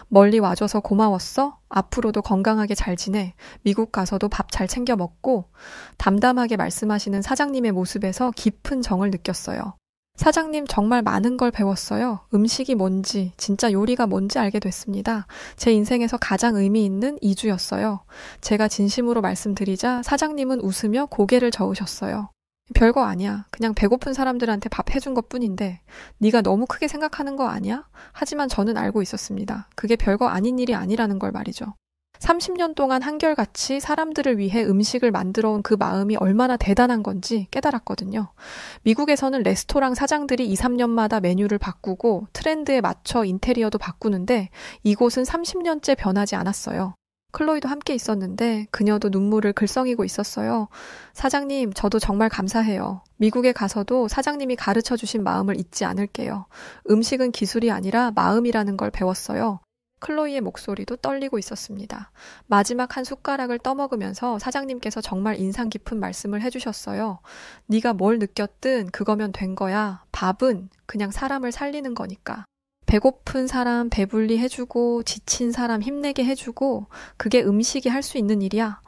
멀리 와줘서 고마웠어? 앞으로도 건강하게 잘 지내. 미국 가서도 밥 잘 챙겨 먹고. 담담하게 말씀하시는 사장님의 모습에서 깊은 정을 느꼈어요. 사장님 정말 많은 걸 배웠어요. 음식이 뭔지, 진짜 요리가 뭔지 알게 됐습니다. 제 인생에서 가장 의미 있는 2주였어요. 제가 진심으로 말씀드리자 사장님은 웃으며 고개를 저으셨어요. 별거 아니야. 그냥 배고픈 사람들한테 밥 해준 것뿐인데 네가 너무 크게 생각하는 거 아니야? 하지만 저는 알고 있었습니다. 그게 별거 아닌 일이 아니라는 걸 말이죠. 30년 동안 한결같이 사람들을 위해 음식을 만들어 온 그 마음이 얼마나 대단한 건지 깨달았거든요. 미국에서는 레스토랑 사장들이 2, 3년마다 메뉴를 바꾸고 트렌드에 맞춰 인테리어도 바꾸는데 이곳은 30년째 변하지 않았어요. 클로이도 함께 있었는데 그녀도 눈물을 글썽이고 있었어요. 사장님, 저도 정말 감사해요. 미국에 가서도 사장님이 가르쳐주신 마음을 잊지 않을게요. 음식은 기술이 아니라 마음이라는 걸 배웠어요. 클로이의 목소리도 떨리고 있었습니다. 마지막 한 숟가락을 떠먹으면서 사장님께서 정말 인상 깊은 말씀을 해주셨어요. 네가 뭘 느꼈든 그거면 된 거야. 밥은 그냥 사람을 살리는 거니까. 배고픈 사람 배불리 해주고 지친 사람 힘내게 해주고 그게 음식이 할 수 있는 일이야.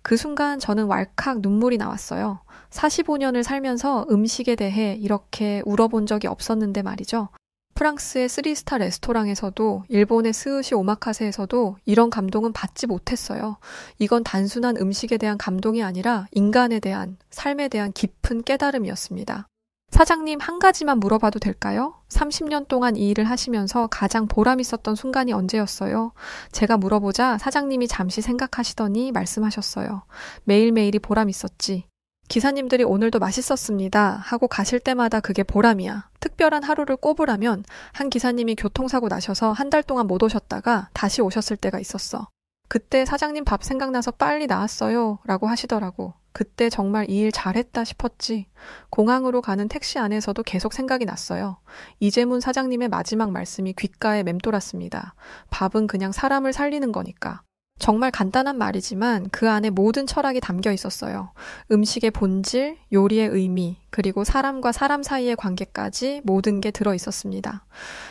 그 순간 저는 왈칵 눈물이 나왔어요. 45년을 살면서 음식에 대해 이렇게 울어본 적이 없었는데 말이죠. 프랑스의 3스타 레스토랑에서도 일본의 스우시 오마카세에서도 이런 감동은 받지 못했어요. 이건 단순한 음식에 대한 감동이 아니라 인간에 대한, 삶에 대한 깊은 깨달음이었습니다. 사장님, 한 가지만 물어봐도 될까요? 30년 동안 이 일을 하시면서 가장 보람 있었던 순간이 언제였어요? 제가 물어보자 사장님이 잠시 생각하시더니 말씀하셨어요. 매일매일이 보람 있었지. 기사님들이 오늘도 맛있었습니다 하고 가실 때마다 그게 보람이야. 특별한 하루를 꼽으라면 한 기사님이 교통사고 나셔서 한 달 동안 못 오셨다가 다시 오셨을 때가 있었어. 그때 사장님 밥 생각나서 빨리 나왔어요 라고 하시더라고. 그때 정말 이 일 잘했다 싶었지. 공항으로 가는 택시 안에서도 계속 생각이 났어요. 이재문 사장님의 마지막 말씀이 귓가에 맴돌았습니다. 밥은 그냥 사람을 살리는 거니까. 정말 간단한 말이지만 그 안에 모든 철학이 담겨 있었어요. 음식의 본질, 요리의 의미, 그리고 사람과 사람 사이의 관계까지 모든 게 들어 있었습니다.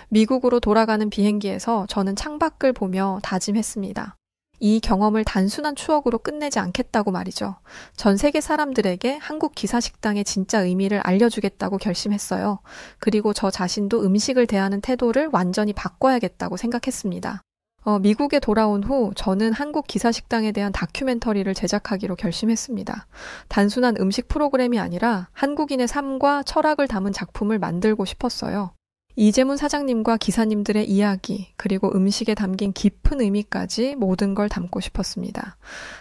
미국으로 돌아가는 비행기에서 저는 창밖을 보며 다짐했습니다. 이 경험을 단순한 추억으로 끝내지 않겠다고 말이죠. 전 세계 사람들에게 한국 기사식당의 진짜 의미를 알려주겠다고 결심했어요. 그리고 저 자신도 음식을 대하는 태도를 완전히 바꿔야겠다고 생각했습니다. 미국에 돌아온 후 저는 한국 기사식당에 대한 다큐멘터리를 제작하기로 결심했습니다. 단순한 음식 프로그램이 아니라 한국인의 삶과 철학을 담은 작품을 만들고 싶었어요. 이재문 사장님과 기사님들의 이야기, 그리고 음식에 담긴 깊은 의미까지 모든 걸 담고 싶었습니다.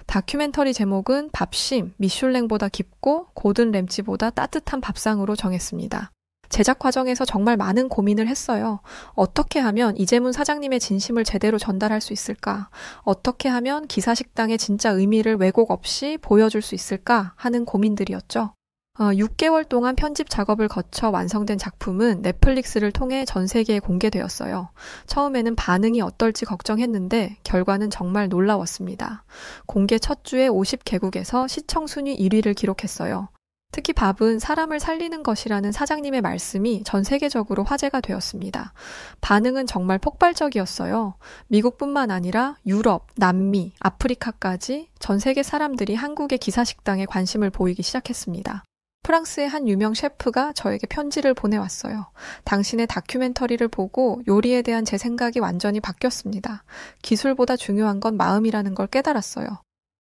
다큐멘터리 제목은 밥심, 미슐랭보다 깊고 고든 램지보다 따뜻한 밥상으로 정했습니다. 제작 과정에서 정말 많은 고민을 했어요. 어떻게 하면 이재문 사장님의 진심을 제대로 전달할 수 있을까? 어떻게 하면 기사식당의 진짜 의미를 왜곡 없이 보여줄 수 있을까? 하는 고민들이었죠. 6개월 동안 편집 작업을 거쳐 완성된 작품은 넷플릭스를 통해 전 세계에 공개되었어요. 처음에는 반응이 어떨지 걱정했는데 결과는 정말 놀라웠습니다. 공개 첫 주에 50개국에서 시청 순위 1위를 기록했어요. 특히 밥은 사람을 살리는 것이라는 사장님의 말씀이 전 세계적으로 화제가 되었습니다. 반응은 정말 폭발적이었어요. 미국뿐만 아니라 유럽, 남미, 아프리카까지 전 세계 사람들이 한국의 기사식당에 관심을 보이기 시작했습니다. 프랑스의 한 유명 셰프가 저에게 편지를 보내왔어요. 당신의 다큐멘터리를 보고 요리에 대한 제 생각이 완전히 바뀌었습니다. 기술보다 중요한 건 마음이라는 걸 깨달았어요.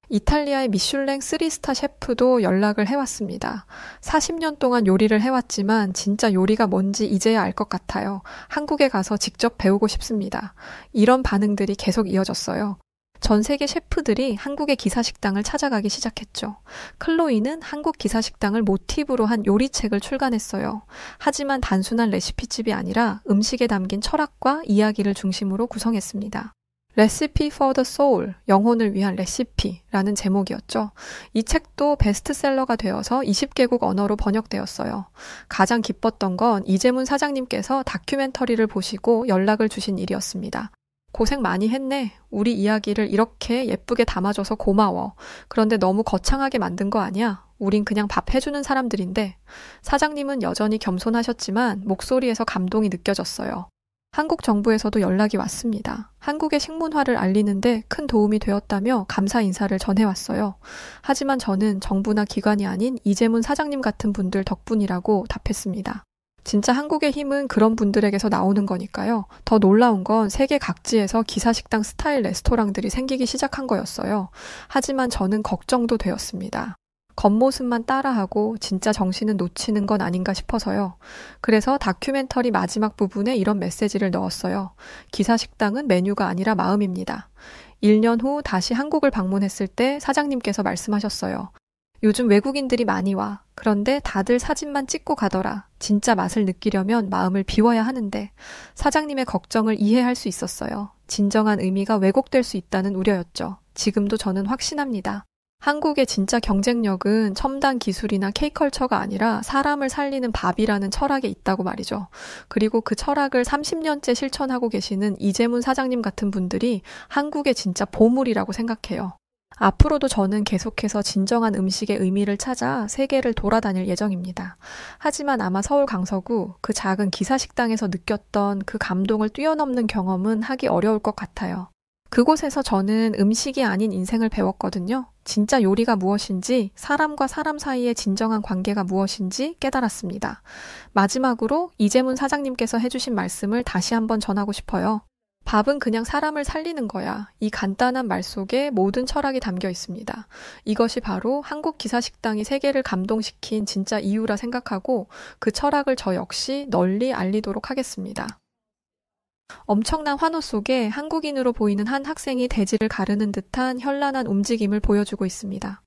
이탈리아의 미슐랭 3스타 셰프도 연락을 해왔습니다. 40년 동안 요리를 해왔지만 진짜 요리가 뭔지 이제야 알 것 같아요. 한국에 가서 직접 배우고 싶습니다. 이런 반응들이 계속 이어졌어요. 전 세계 셰프들이 한국의 기사식당을 찾아가기 시작했죠. 클로이는 한국 기사식당을 모티브로 한 요리책을 출간했어요. 하지만 단순한 레시피집이 아니라 음식에 담긴 철학과 이야기를 중심으로 구성했습니다. Recipe for the Soul, 영혼을 위한 레시피라는 제목이었죠. 이 책도 베스트셀러가 되어서 20개국 언어로 번역되었어요. 가장 기뻤던 건 이재문 사장님께서 다큐멘터리를 보시고 연락을 주신 일이었습니다. 고생 많이 했네. 우리 이야기를 이렇게 예쁘게 담아줘서 고마워. 그런데 너무 거창하게 만든 거 아니야? 우린 그냥 밥 해주는 사람들인데. 사장님은 여전히 겸손하셨지만 목소리에서 감동이 느껴졌어요. 한국 정부에서도 연락이 왔습니다. 한국의 식문화를 알리는데 큰 도움이 되었다며 감사 인사를 전해왔어요. 하지만 저는 정부나 기관이 아닌 이재문 사장님 같은 분들 덕분이라고 답했습니다. 진짜 한국의 힘은 그런 분들에게서 나오는 거니까요. 더 놀라운 건 세계 각지에서 기사식당 스타일 레스토랑들이 생기기 시작한 거였어요. 하지만 저는 걱정도 되었습니다. 겉모습만 따라하고 진짜 정신은 놓치는 건 아닌가 싶어서요. 그래서 다큐멘터리 마지막 부분에 이런 메시지를 넣었어요. 기사식당은 메뉴가 아니라 마음입니다. 1년 후 다시 한국을 방문했을 때 사장님께서 말씀하셨어요. 요즘 외국인들이 많이 와. 그런데 다들 사진만 찍고 가더라. 진짜 맛을 느끼려면 마음을 비워야 하는데. 사장님의 걱정을 이해할 수 있었어요. 진정한 의미가 왜곡될 수 있다는 우려였죠. 지금도 저는 확신합니다. 한국의 진짜 경쟁력은 첨단 기술이나 K컬처가 아니라 사람을 살리는 밥이라는 철학에 있다고 말이죠. 그리고 그 철학을 30년째 실천하고 계시는 이재문 사장님 같은 분들이 한국의 진짜 보물이라고 생각해요. 앞으로도 저는 계속해서 진정한 음식의 의미를 찾아 세계를 돌아다닐 예정입니다. 하지만 아마 서울 강서구 그 작은 기사식당에서 느꼈던 그 감동을 뛰어넘는 경험은 하기 어려울 것 같아요. 그곳에서 저는 음식이 아닌 인생을 배웠거든요. 진짜 요리가 무엇인지, 사람과 사람 사이의 진정한 관계가 무엇인지 깨달았습니다. 마지막으로 이재문 사장님께서 해주신 말씀을 다시 한번 전하고 싶어요. 밥은 그냥 사람을 살리는 거야. 이 간단한 말 속에 모든 철학이 담겨 있습니다. 이것이 바로 한국 기사식당이 세계를 감동시킨 진짜 이유라 생각하고 그 철학을 저 역시 널리 알리도록 하겠습니다. 엄청난 환호 속에 한국인으로 보이는 한 학생이 대지를 가르는 듯한 현란한 움직임을 보여주고 있습니다.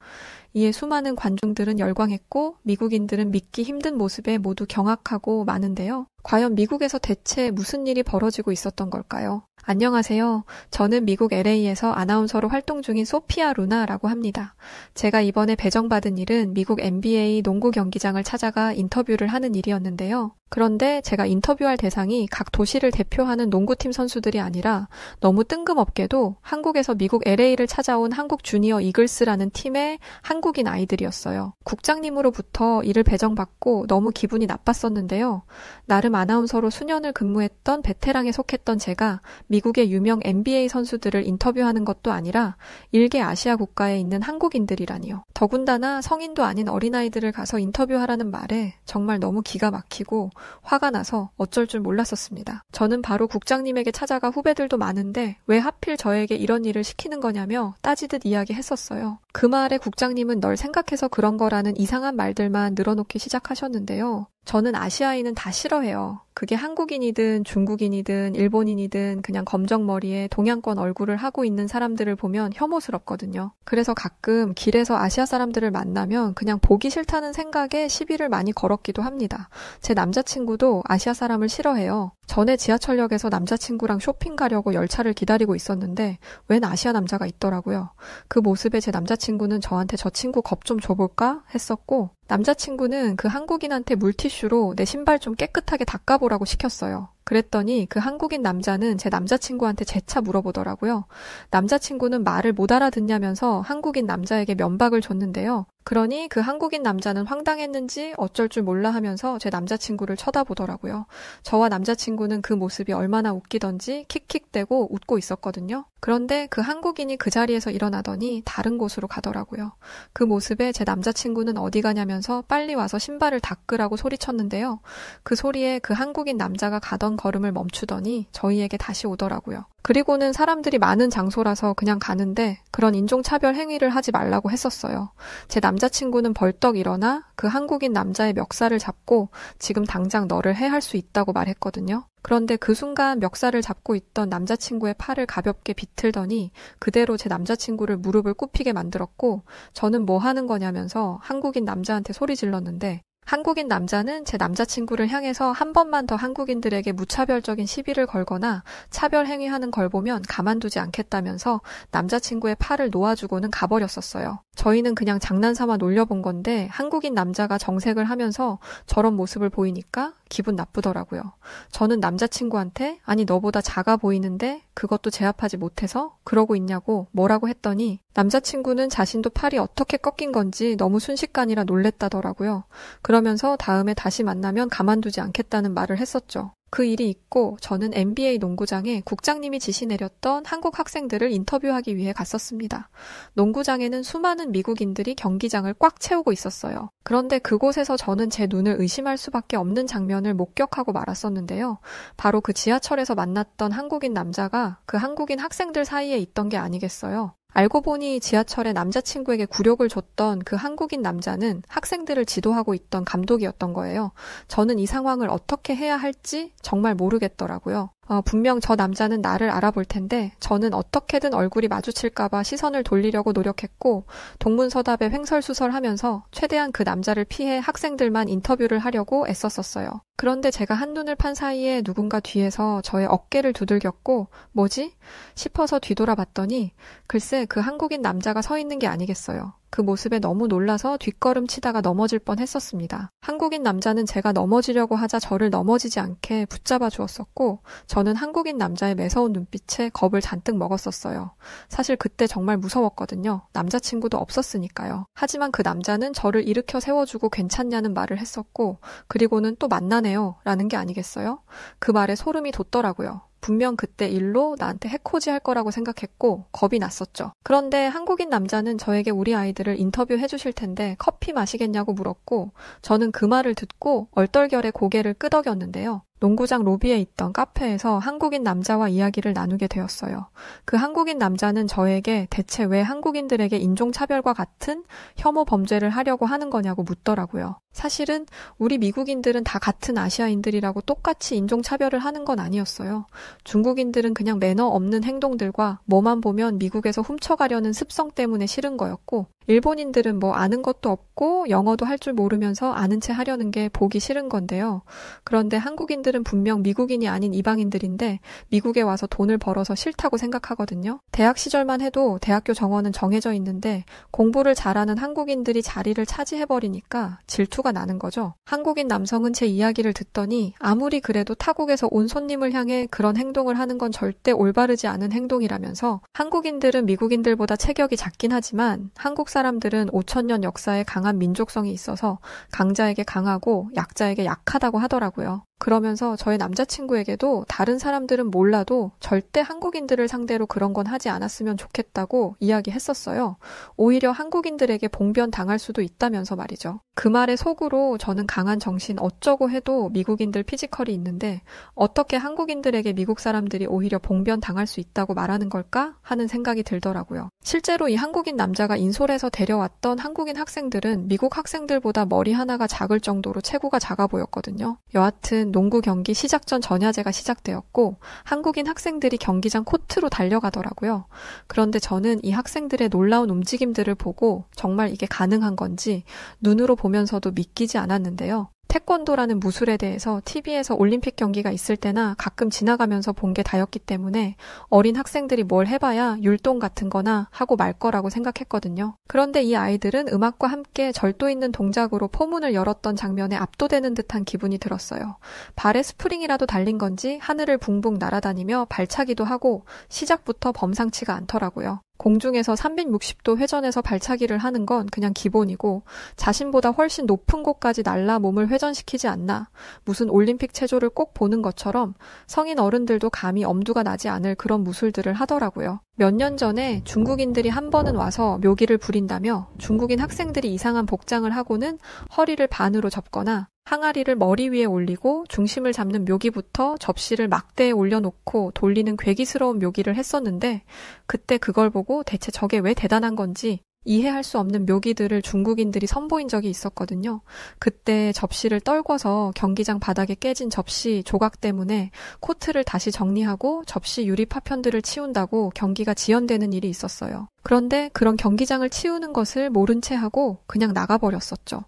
이에 수많은 관중들은 열광했고 미국인들은 믿기 힘든 모습에 모두 경악하고 마는데요. 과연 미국에서 대체 무슨 일이 벌어지고 있었던 걸까요? 안녕하세요. 저는 미국 LA에서 아나운서로 활동 중인 소피아 루나라고 합니다. 제가 이번에 배정받은 일은 미국 NBA 농구 경기장을 찾아가 인터뷰를 하는 일이었는데요. 그런데 제가 인터뷰할 대상이 각 도시를 대표하는 농구팀 선수들이 아니라 너무 뜬금없게도 한국에서 미국 LA를 찾아온 한국 주니어 이글스라는 팀의 한국인 아이들이었어요. 국장님으로부터 일을 배정받고 너무 기분이 나빴었는데요. 나름 아나운서로 수년을 근무했던 베테랑에 속했던 제가 미국의 유명 NBA 선수들을 인터뷰하는 것도 아니라 일개 아시아 국가에 있는 한국인들이라니요. 더군다나 성인도 아닌 어린아이들을 가서 인터뷰하라는 말에 정말 너무 기가 막히고 화가 나서 어쩔 줄 몰랐었습니다. 저는 바로 국장님에게 찾아가 후배들도 많은데 왜 하필 저에게 이런 일을 시키는 거냐며 따지듯 이야기했었어요. 그 말에 국장님은 널 생각해서 그런 거라는 이상한 말들만 늘어놓기 시작하셨는데요. 저는 아시아인은 다 싫어해요. 그게 한국인이든 중국인이든 일본인이든 그냥 검정머리에 동양권 얼굴을 하고 있는 사람들을 보면 혐오스럽거든요. 그래서 가끔 길에서 아시아 사람들을 만나면 그냥 보기 싫다는 생각에 시비를 많이 걸었기도 합니다. 제 남자친구도 아시아 사람을 싫어해요. 전에 지하철역에서 남자친구랑 쇼핑 가려고 열차를 기다리고 있었는데 웬 아시아 남자가 있더라고요. 그 모습에 제 남자친구는 저한테 저 친구 겁 좀 줘볼까 했었고 남자친구는 그 한국인한테 물티슈로 내 신발 좀 깨끗하게 닦아보라고 시켰어요. 그랬더니 그 한국인 남자는 제 남자친구한테 재차 물어보더라고요. 남자친구는 말을 못 알아듣냐면서 한국인 남자에게 면박을 줬는데요. 그러니 그 한국인 남자는 황당했는지 어쩔 줄 몰라 하면서 제 남자친구를 쳐다보더라고요. 저와 남자친구는 그 모습이 얼마나 웃기던지 킥킥대고 웃고 있었거든요. 그런데 그 한국인이 그 자리에서 일어나더니 다른 곳으로 가더라고요. 그 모습에 제 남자친구는 어디 가냐면서 빨리 와서 신발을 닦으라고 소리쳤는데요. 그 소리에 그 한국인 남자가 가던 걸음을 멈추더니 저희에게 다시 오더라고요. 그리고는 사람들이 많은 장소라서 그냥 가는데 그런 인종차별 행위를 하지 말라고 했었어요. 제 남자친구는 벌떡 일어나 그 한국인 남자의 멱살을 잡고 지금 당장 너를 해할 수 있다고 말했거든요. 그런데 그 순간 멱살을 잡고 있던 남자친구의 팔을 가볍게 비틀더니 그대로 제 남자친구를 무릎을 꿇히게 만들었고 저는 뭐 하는 거냐면서 한국인 남자한테 소리 질렀는데 한국인 남자는 제 남자친구를 향해서 한 번만 더 한국인들에게 무차별적인 시비를 걸거나 차별 행위하는 걸 보면 가만두지 않겠다면서 남자친구의 팔을 놓아주고는 가버렸었어요. 저희는 그냥 장난삼아 놀려본 건데 한국인 남자가 정색을 하면서 저런 모습을 보이니까 기분 나쁘더라고요. 저는 남자친구한테 아니 너보다 작아 보이는데 그것도 제압하지 못해서 그러고 있냐고 뭐라고 했더니 남자친구는 자신도 팔이 어떻게 꺾인 건지 너무 순식간이라 놀랬다더라고요. 그러면서 다음에 다시 만나면 가만두지 않겠다는 말을 했었죠. 그 일이 있고 저는 NBA 농구장에 국장님이 지시 내렸던 한국 학생들을 인터뷰하기 위해 갔었습니다. 농구장에는 수많은 미국인들이 경기장을 꽉 채우고 있었어요. 그런데 그곳에서 저는 제 눈을 의심할 수밖에 없는 장면을 목격하고 말았었는데요. 바로 그 지하철에서 만났던 한국인 남자가 그 한국인 학생들 사이에 있던 게 아니겠어요. 알고 보니 지하철에 남자친구에게 굴욕을 줬던 그 한국인 남자는 학생들을 지도하고 있던 감독이었던 거예요. 저는 이 상황을 어떻게 해야 할지 정말 모르겠더라고요. 분명 저 남자는 나를 알아볼 텐데 저는 어떻게든 얼굴이 마주칠까봐 시선을 돌리려고 노력했고 동문서답에 횡설수설하면서 최대한 그 남자를 피해 학생들만 인터뷰를 하려고 애썼었어요. 그런데 제가 한눈을 판 사이에 누군가 뒤에서 저의 어깨를 두들겼고 뭐지? 싶어서 뒤돌아봤더니 글쎄 그 한국인 남자가 서 있는 게 아니겠어요. 그 모습에 너무 놀라서 뒷걸음 치다가 넘어질 뻔했었습니다. 한국인 남자는 제가 넘어지려고 하자 저를 넘어지지 않게 붙잡아 주었었고 저는 한국인 남자의 매서운 눈빛에 겁을 잔뜩 먹었었어요. 사실 그때 정말 무서웠거든요. 남자친구도 없었으니까요. 하지만 그 남자는 저를 일으켜 세워주고 괜찮냐는 말을 했었고 그리고는 또 만나네요 라는 게 아니겠어요? 그 말에 소름이 돋더라고요. 분명 그때 일로 나한테 해코지 할 거라고 생각했고 겁이 났었죠. 그런데 한국인 남자는 저에게 우리 아이들을 인터뷰해 주실 텐데 커피 마시겠냐고 물었고 저는 그 말을 듣고 얼떨결에 고개를 끄덕였는데요. 농구장 로비에 있던 카페에서 한국인 남자와 이야기를 나누게 되었어요. 그 한국인 남자는 저에게 대체 왜 한국인들에게 인종차별과 같은 혐오 범죄를 하려고 하는 거냐고 묻더라고요. 사실은 우리 미국인들은 다 같은 아시아인들이라고 똑같이 인종차별을 하는 건 아니었어요. 중국인들은 그냥 매너 없는 행동들과 뭐만 보면 미국에서 훔쳐가려는 습성 때문에 싫은 거였고 일본인들은 뭐 아는 것도 없고 영어도 할 줄 모르면서 아는 체 하려는 게 보기 싫은 건데요. 그런데 한국인들은 분명 미국인이 아닌 이방인들인데 미국에 와서 돈을 벌어서 싫다고 생각하거든요. 대학 시절만 해도 대학교 정원은 정해져 있는데 공부를 잘하는 한국인들이 자리를 차지해버리니까 질투가 나는 거죠. 한국인 남성은 제 이야기를 듣더니 아무리 그래도 타국에서 온 손님을 향해 그런 행동을 하는 건 절대 올바르지 않은 행동이라면서 한국인들은 미국인들보다 체격이 작긴 하지만 한국 사람들은 5,000년 역사에 강한 민족성이 있어서 강자에게 강하고 약자에게 약하다고 하더라고요. 그러면서 저의 남자친구에게도 다른 사람들은 몰라도 절대 한국인들을 상대로 그런 건 하지 않았으면 좋겠다고 이야기했었어요. 오히려 한국인들에게 봉변 당할 수도 있다면서 말이죠. 그 말에 속으로 저는 강한 정신 어쩌고 해도 미국인들 피지컬이 있는데 어떻게 한국인들에게 미국 사람들이 오히려 봉변 당할 수 있다고 말하는 걸까 하는 생각이 들더라고요. 실제로 이 한국인 남자가 인솔에서 데려왔던 한국인 학생들은 미국 학생들보다 머리 하나가 작을 정도로 체구가 작아 보였거든요. 여하튼 농구 경기 시작 전 전야제가 시작되었고 한국인 학생들이 경기장 코트로 달려가더라고요. 그런데 저는 이 학생들의 놀라운 움직임들을 보고 정말 이게 가능한 건지 눈으로 보면서도 믿기지 않았는데요. 태권도라는 무술에 대해서 TV에서 올림픽 경기가 있을 때나 가끔 지나가면서 본 게 다였기 때문에 어린 학생들이 뭘 해봐야 율동 같은 거나 하고 말 거라고 생각했거든요. 그런데 이 아이들은 음악과 함께 절도 있는 동작으로 포문을 열었던 장면에 압도되는 듯한 기분이 들었어요. 발에 스프링이라도 달린 건지 하늘을 붕붕 날아다니며 발차기도 하고 시작부터 범상치가 않더라고요. 공중에서 360도 회전해서 발차기를 하는 건 그냥 기본이고 자신보다 훨씬 높은 곳까지 날라 몸을 회전시키지 않나 무슨 올림픽 체조를 꼭 보는 것처럼 성인 어른들도 감히 엄두가 나지 않을 그런 무술들을 하더라고요. 몇 년 전에 중국인들이 한 번은 와서 묘기를 부린다며 중국인 학생들이 이상한 복장을 하고는 허리를 반으로 접거나 항아리를 머리 위에 올리고 중심을 잡는 묘기부터 접시를 막대에 올려놓고 돌리는 괴기스러운 묘기를 했었는데 그때 그걸 보고 대체 저게 왜 대단한 건지 이해할 수 없는 묘기들을 중국인들이 선보인 적이 있었거든요. 그때 접시를 떨궈서 경기장 바닥에 깨진 접시 조각 때문에 코트를 다시 정리하고 접시 유리 파편들을 치운다고 경기가 지연되는 일이 있었어요. 그런데 그런 경기장을 치우는 것을 모른 채 하고 그냥 나가버렸었죠.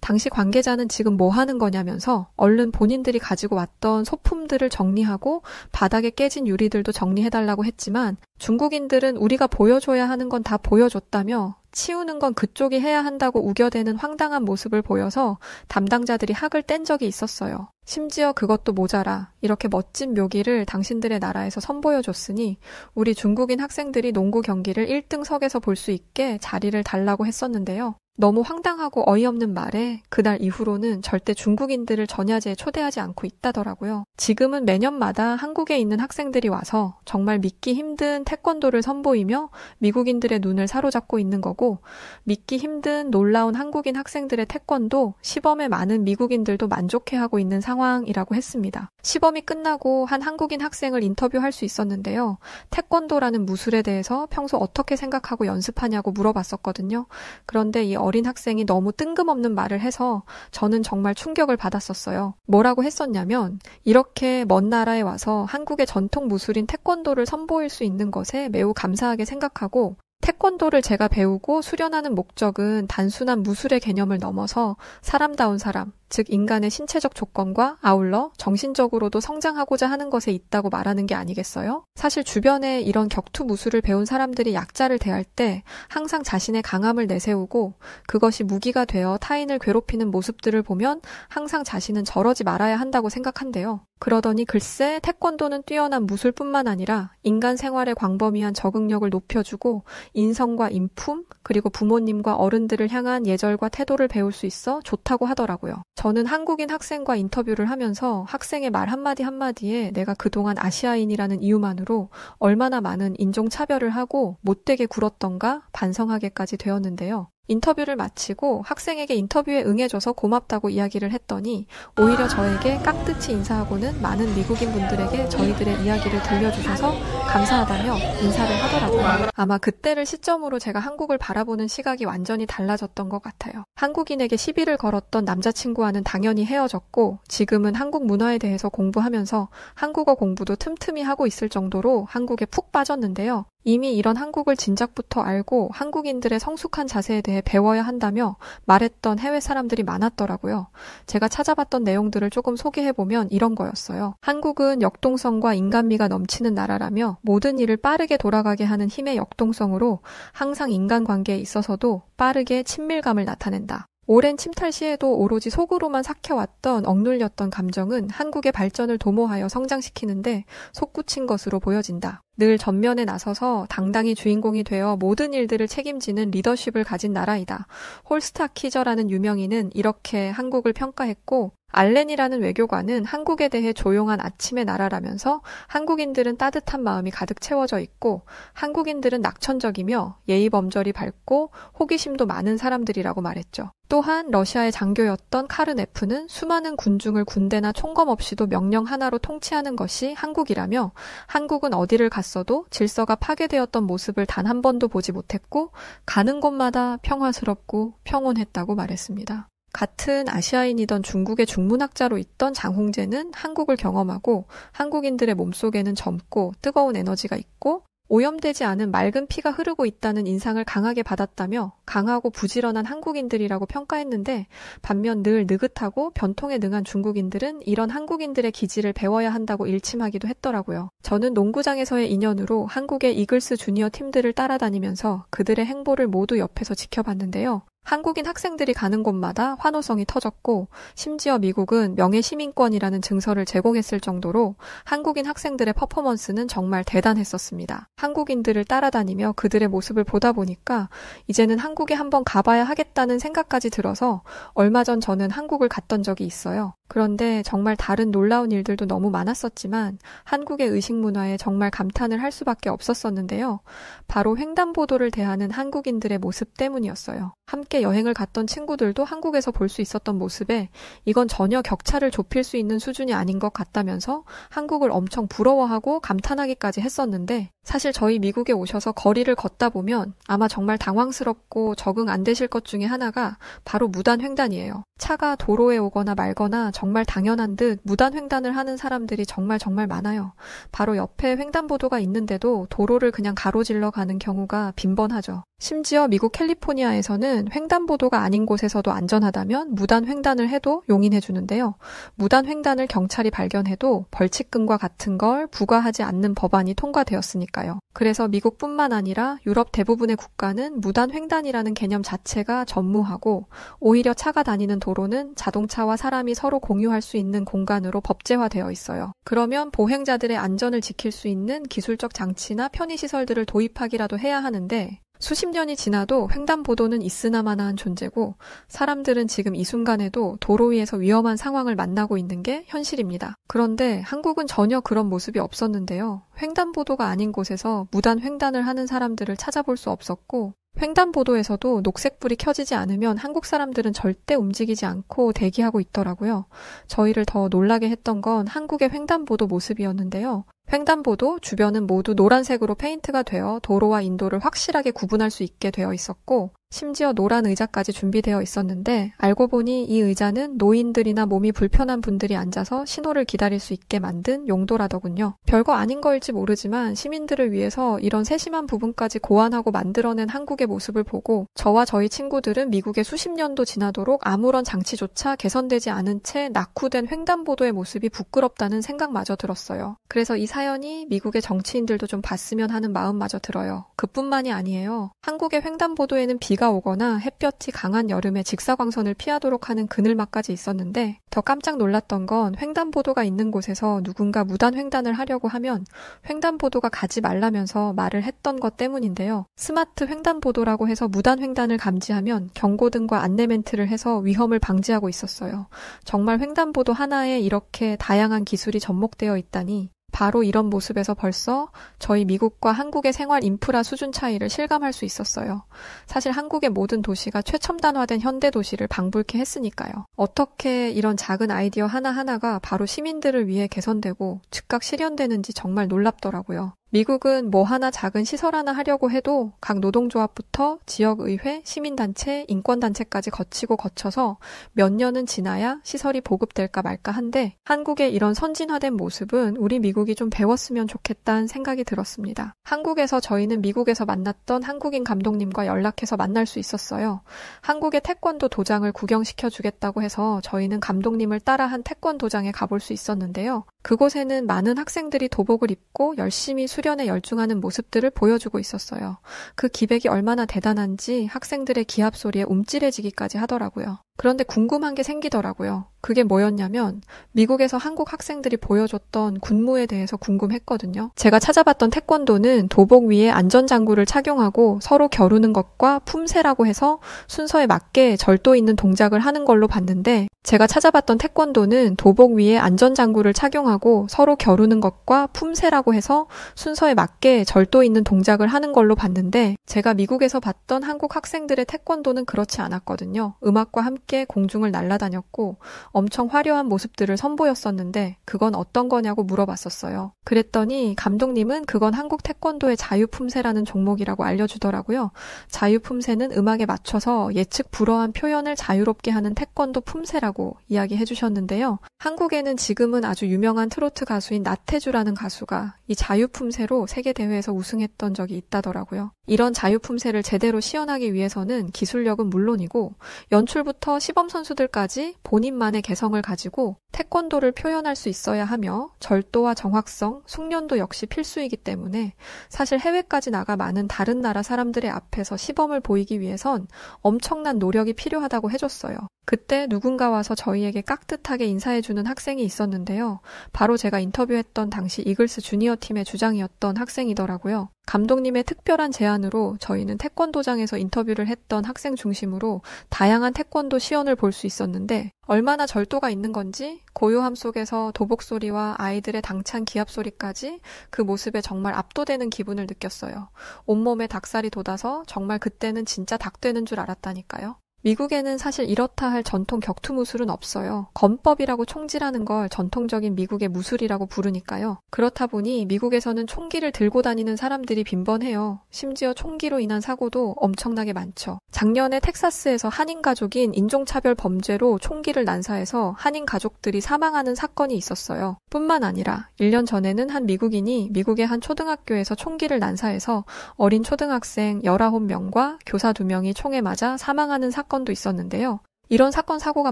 당시 관계자는 지금 뭐 하는 거냐면서 얼른 본인들이 가지고 왔던 소품들을 정리하고 바닥에 깨진 유리들도 정리해달라고 했지만 중국인들은 우리가 보여줘야 하는 건 다 보여줬다며 치우는 건 그쪽이 해야 한다고 우겨대는 황당한 모습을 보여서 담당자들이 학을 뗀 적이 있었어요. 심지어 그것도 모자라 이렇게 멋진 묘기를 당신들의 나라에서 선보여줬으니 우리 중국인 학생들이 농구 경기를 1등석에서 볼 수 있게 자리를 달라고 했었는데요. 너무 황당하고 어이없는 말에 그날 이후로는 절대 중국인들을 전야제에 초대하지 않고 있다더라고요. 지금은 매년마다 한국에 있는 학생들이 와서 정말 믿기 힘든 태권도를 선보이며 미국인들의 눈을 사로잡고 있는 거고 믿기 힘든 놀라운 한국인 학생들의 태권도 시범에 많은 미국인들도 만족해하고 있는 상황이라고 했습니다. 시범이 끝나고 한 한국인 학생을 인터뷰할 수 있었는데요. 태권도라는 무술에 대해서 평소 어떻게 생각하고 연습하냐고 물어봤었거든요. 그런데 이 어린 학생이 너무 뜬금없는 말을 해서 저는 정말 충격을 받았었어요. 뭐라고 했었냐면 이렇게 먼 나라에 와서 한국의 전통 무술인 태권도를 선보일 수 있는 것에 매우 감사하게 생각하고 태권도를 제가 배우고 수련하는 목적은 단순한 무술의 개념을 넘어서 사람다운 사람, 즉 인간의 신체적 조건과 아울러 정신적으로도 성장하고자 하는 것에 있다고 말하는 게 아니겠어요? 사실 주변에 이런 격투무술을 배운 사람들이 약자를 대할 때 항상 자신의 강함을 내세우고 그것이 무기가 되어 타인을 괴롭히는 모습들을 보면 항상 자신은 저러지 말아야 한다고 생각한대요. 그러더니 글쎄 태권도는 뛰어난 무술뿐만 아니라 인간 생활의 광범위한 적응력을 높여주고 인성과 인품 그리고 부모님과 어른들을 향한 예절과 태도를 배울 수 있어 좋다고 하더라고요. 저는 한국인 학생과 인터뷰를 하면서 학생의 말 한마디 한마디에 내가 그동안 아시아인이라는 이유만으로 얼마나 많은 인종차별을 하고 못되게 굴었던가 반성하게까지 되었는데요. 인터뷰를 마치고 학생에게 인터뷰에 응해줘서 고맙다고 이야기를 했더니 오히려 저에게 깍듯이 인사하고는 많은 미국인 분들에게 저희들의 이야기를 들려주셔서 감사하다며 인사를 하더라고요. 아마 그때를 시점으로 제가 한국을 바라보는 시각이 완전히 달라졌던 것 같아요. 한국인에게 시비를 걸었던 남자친구와는 당연히 헤어졌고 지금은 한국 문화에 대해서 공부하면서 한국어 공부도 틈틈이 하고 있을 정도로 한국에 푹 빠졌는데요. 이미 이런 한국을 진작부터 알고 한국인들의 성숙한 자세에 대해 배워야 한다며 말했던 해외 사람들이 많았더라고요. 제가 찾아봤던 내용들을 조금 소개해보면 이런 거였어요. 한국은 역동성과 인간미가 넘치는 나라라며 모든 일을 빠르게 돌아가게 하는 힘의 역동성으로 항상 인간관계에 있어서도 빠르게 친밀감을 나타낸다. 오랜 침탈 시에도 오로지 속으로만 삭혀왔던 억눌렸던 감정은 한국의 발전을 도모하여 성장시키는데 솟구친 것으로 보여진다. 늘 전면에 나서서 당당히 주인공이 되어 모든 일들을 책임지는 리더십을 가진 나라이다. 홀스타키저라는 유명인은 이렇게 한국을 평가했고 알렌이라는 외교관은 한국에 대해 조용한 아침의 나라라면서 한국인들은 따뜻한 마음이 가득 채워져 있고 한국인들은 낙천적이며 예의범절이 밝고 호기심도 많은 사람들이라고 말했죠. 또한 러시아의 장교였던 카르네프는 수많은 군중을 군대나 총검 없이도 명령 하나로 통치하는 것이 한국이라며 한국은 어디를 갔어도 질서가 파괴되었던 모습을 단 한 번도 보지 못했고 가는 곳마다 평화스럽고 평온했다고 말했습니다. 같은 아시아인이던 중국의 중문학자로 있던 장홍재는 한국을 경험하고 한국인들의 몸속에는 젊고 뜨거운 에너지가 있고 오염되지 않은 맑은 피가 흐르고 있다는 인상을 강하게 받았다며 강하고 부지런한 한국인들이라고 평가했는데 반면 늘 느긋하고 변통에 능한 중국인들은 이런 한국인들의 기질을 배워야 한다고 일침하기도 했더라고요. 저는 농구장에서의 인연으로 한국의 이글스 주니어 팀들을 따라다니면서 그들의 행보를 모두 옆에서 지켜봤는데요. 한국인 학생들이 가는 곳마다 환호성이 터졌고 심지어 미국은 명예시민권이라는 증서를 제공했을 정도로 한국인 학생들의 퍼포먼스는 정말 대단했었습니다. 한국인들을 따라다니며 그들의 모습을 보다 보니까 이제는 한국에 한번 가봐야 하겠다는 생각까지 들어서 얼마 전 저는 한국을 갔던 적이 있어요. 그런데 정말 다른 놀라운 일들도 너무 많았었지만 한국의 의식 문화에 정말 감탄을 할 수밖에 없었었는데요. 바로 횡단보도를 대하는 한국인들의 모습 때문이었어요. 함께 여행을 갔던 친구들도 한국에서 볼 수 있었던 모습에 이건 전혀 격차를 좁힐 수 있는 수준이 아닌 것 같다면서 한국을 엄청 부러워하고 감탄하기까지 했었는데 사실 저희 미국에 오셔서 거리를 걷다 보면 아마 정말 당황스럽고 적응 안 되실 것 중에 하나가 바로 무단횡단이에요. 차가 도로에 오거나 말거나 정말 당연한 듯 무단횡단을 하는 사람들이 정말 많아요. 바로 옆에 횡단보도가 있는데도 도로를 그냥 가로질러 가는 경우가 빈번하죠. 심지어 미국 캘리포니아에서는 횡단보도가 아닌 곳에서도 안전하다면 무단횡단을 해도 용인해주는데요. 무단횡단을 경찰이 발견해도 벌칙금과 같은 걸 부과하지 않는 법안이 통과되었으니까요. 그래서 미국뿐만 아니라 유럽 대부분의 국가는 무단횡단이라는 개념 자체가 전무하고 오히려 차가 다니는 도로는 자동차와 사람이 서로 공유할 수 있는 공간으로 법제화되어 있어요. 그러면 보행자들의 안전을 지킬 수 있는 기술적 장치나 편의시설들을 도입하기라도 해야 하는데 수십 년이 지나도 횡단보도는 있으나마나한 존재고 사람들은 지금 이 순간에도 도로 위에서 위험한 상황을 만나고 있는 게 현실입니다. 그런데 한국은 전혀 그런 모습이 없었는데요. 횡단보도가 아닌 곳에서 무단 횡단을 하는 사람들을 찾아볼 수 없었고 횡단보도에서도 녹색불이 켜지지 않으면 한국 사람들은 절대 움직이지 않고 대기하고 있더라고요. 저희를 더 놀라게 했던 건 한국의 횡단보도 모습이었는데요. 횡단보도 주변은 모두 노란색으로 페인트가 되어 도로와 인도를 확실하게 구분할 수 있게 되어 있었고 심지어 노란 의자까지 준비되어 있었는데 알고 보니 이 의자는 노인들이나 몸이 불편한 분들이 앉아서 신호를 기다릴 수 있게 만든 용도라더군요. 별거 아닌 거일지 모르지만 시민들을 위해서 이런 세심한 부분까지 고안하고 만들어낸 한국의 모습을 보고 저와 저희 친구들은 미국에 수십 년도 지나도록 아무런 장치조차 개선되지 않은 채 낙후된 횡단보도의 모습이 부끄럽다는 생각마저 들었어요. 그래서 이 사연이 미국의 정치인들도 좀 봤으면 하는 마음마저 들어요. 그뿐만이 아니에요. 한국의 횡단보도에는 비가 오거나 햇볕이 강한 여름에 직사광선을 피하도록 하는 그늘막까지 있었는데 더 깜짝 놀랐던 건 횡단보도가 있는 곳에서 누군가 무단 횡단을 하려고 하면 횡단보도가 가지 말라면서 말을 했던 것 때문인데요. 스마트 횡단보도라고 해서 무단 횡단을 감지하면 경고등과 안내 멘트를 해서 위험을 방지하고 있었어요. 정말 횡단보도 하나에 이렇게 다양한 기술이 접목되어 있다니 바로 이런 모습에서 벌써 저희 미국과 한국의 생활 인프라 수준 차이를 실감할 수 있었어요. 사실 한국의 모든 도시가 최첨단화된 현대 도시를 방불케 했으니까요. 어떻게 이런 작은 아이디어 하나하나가 바로 시민들을 위해 개선되고 즉각 실현되는지 정말 놀랍더라고요. 미국은 뭐 하나 작은 시설 하나 하려고 해도 각 노동조합부터 지역의회, 시민단체, 인권단체까지 거쳐서 몇 년은 지나야 시설이 보급될까 말까 한데 한국의 이런 선진화된 모습은 우리 미국이 좀 배웠으면 좋겠다는 생각이 들었습니다. 한국에서 저희는 미국에서 만났던 한국인 감독님과 연락해서 만날 수 있었어요. 한국의 태권도 도장을 구경시켜 주겠다고 해서 저희는 감독님을 따라 한 태권도장에 가볼 수 있었는데요. 그곳에는 많은 학생들이 도복을 입고 열심히 수련에 열중하는 모습들을 보여주고 있었어요. 그 기백이 얼마나 대단한지 학생들의 기합 소리에 움찔해지기까지 하더라고요. 그런데 궁금한 게 생기더라고요. 그게 뭐였냐면 미국에서 한국 학생들이 보여줬던 군무에 대해서 궁금했거든요. 제가 찾아봤던 태권도는 도복 위에 안전장구를 착용하고 서로 겨루는 것과 품새라고 해서 순서에 맞게 절도 있는 동작을 하는 걸로 봤는데 제가 찾아봤던 태권도는 도복 위에 안전장구를 착용하고 서로 겨루는 것과 품새라고 해서 순서에 맞게 절도 있는 동작을 하는 걸로 봤는데 제가 미국에서 봤던 한국 학생들의 태권도는 그렇지 않았거든요. 음악과 함께 공중을 날아다녔고 엄청 화려한 모습들을 선보였었는데 그건 어떤 거냐고 물어봤었어요. 그랬더니 감독님은 그건 한국 태권도의 자유품새라는 종목이라고 알려주더라고요. 자유품새는 음악에 맞춰서 예측 불허한 표현을 자유롭게 하는 태권도 품새라고 이야기해 주셨는데요. 한국에는 지금은 아주 유명한 트로트 가수인 나태주라는 가수가 이 자유품새로 세계대회에서 우승했던 적이 있다더라고요. 이런 자유품새를 제대로 시연하기 위해서는 기술력은 물론이고 연출부터 시범 선수들까지 본인만의 개성을 가지고 태권도를 표현할 수 있어야 하며 절도와 정확성, 숙련도 역시 필수이기 때문에 사실 해외까지 나가 많은 다른 나라 사람들의 앞에서 시범을 보이기 위해선 엄청난 노력이 필요하다고 해줬어요. 그때 누군가 와서 저희에게 깍듯하게 인사해주는 학생이 있었는데요. 바로 제가 인터뷰했던 당시 이글스 주니어 팀의 주장이었던 학생이더라고요. 감독님의 특별한 제안으로 저희는 태권도장에서 인터뷰를 했던 학생 중심으로 다양한 태권도 시연을 볼 수 있었는데 얼마나 절도가 있는 건지 고요함 속에서 도복 소리와 아이들의 당찬 기합 소리까지 그 모습에 정말 압도되는 기분을 느꼈어요. 온몸에 닭살이 돋아서 정말 그때는 진짜 닭 되는 줄 알았다니까요. 미국에는 사실 이렇다 할 전통 격투 무술은 없어요. 건법이라고 총질하는 걸 전통적인 미국의 무술이라고 부르니까요. 그렇다 보니 미국에서는 총기를 들고 다니는 사람들이 빈번해요. 심지어 총기로 인한 사고도 엄청나게 많죠. 작년에 텍사스에서 한인 가족인 인종차별 범죄로 총기를 난사해서 한인 가족들이 사망하는 사건이 있었어요. 뿐만 아니라 1년 전에는 한 미국인이 미국의 한 초등학교에서 총기를 난사해서 어린 초등학생 19명과 교사 2명이 총에 맞아 사망하는 사건도 있었는데요. 이런 사건 사고가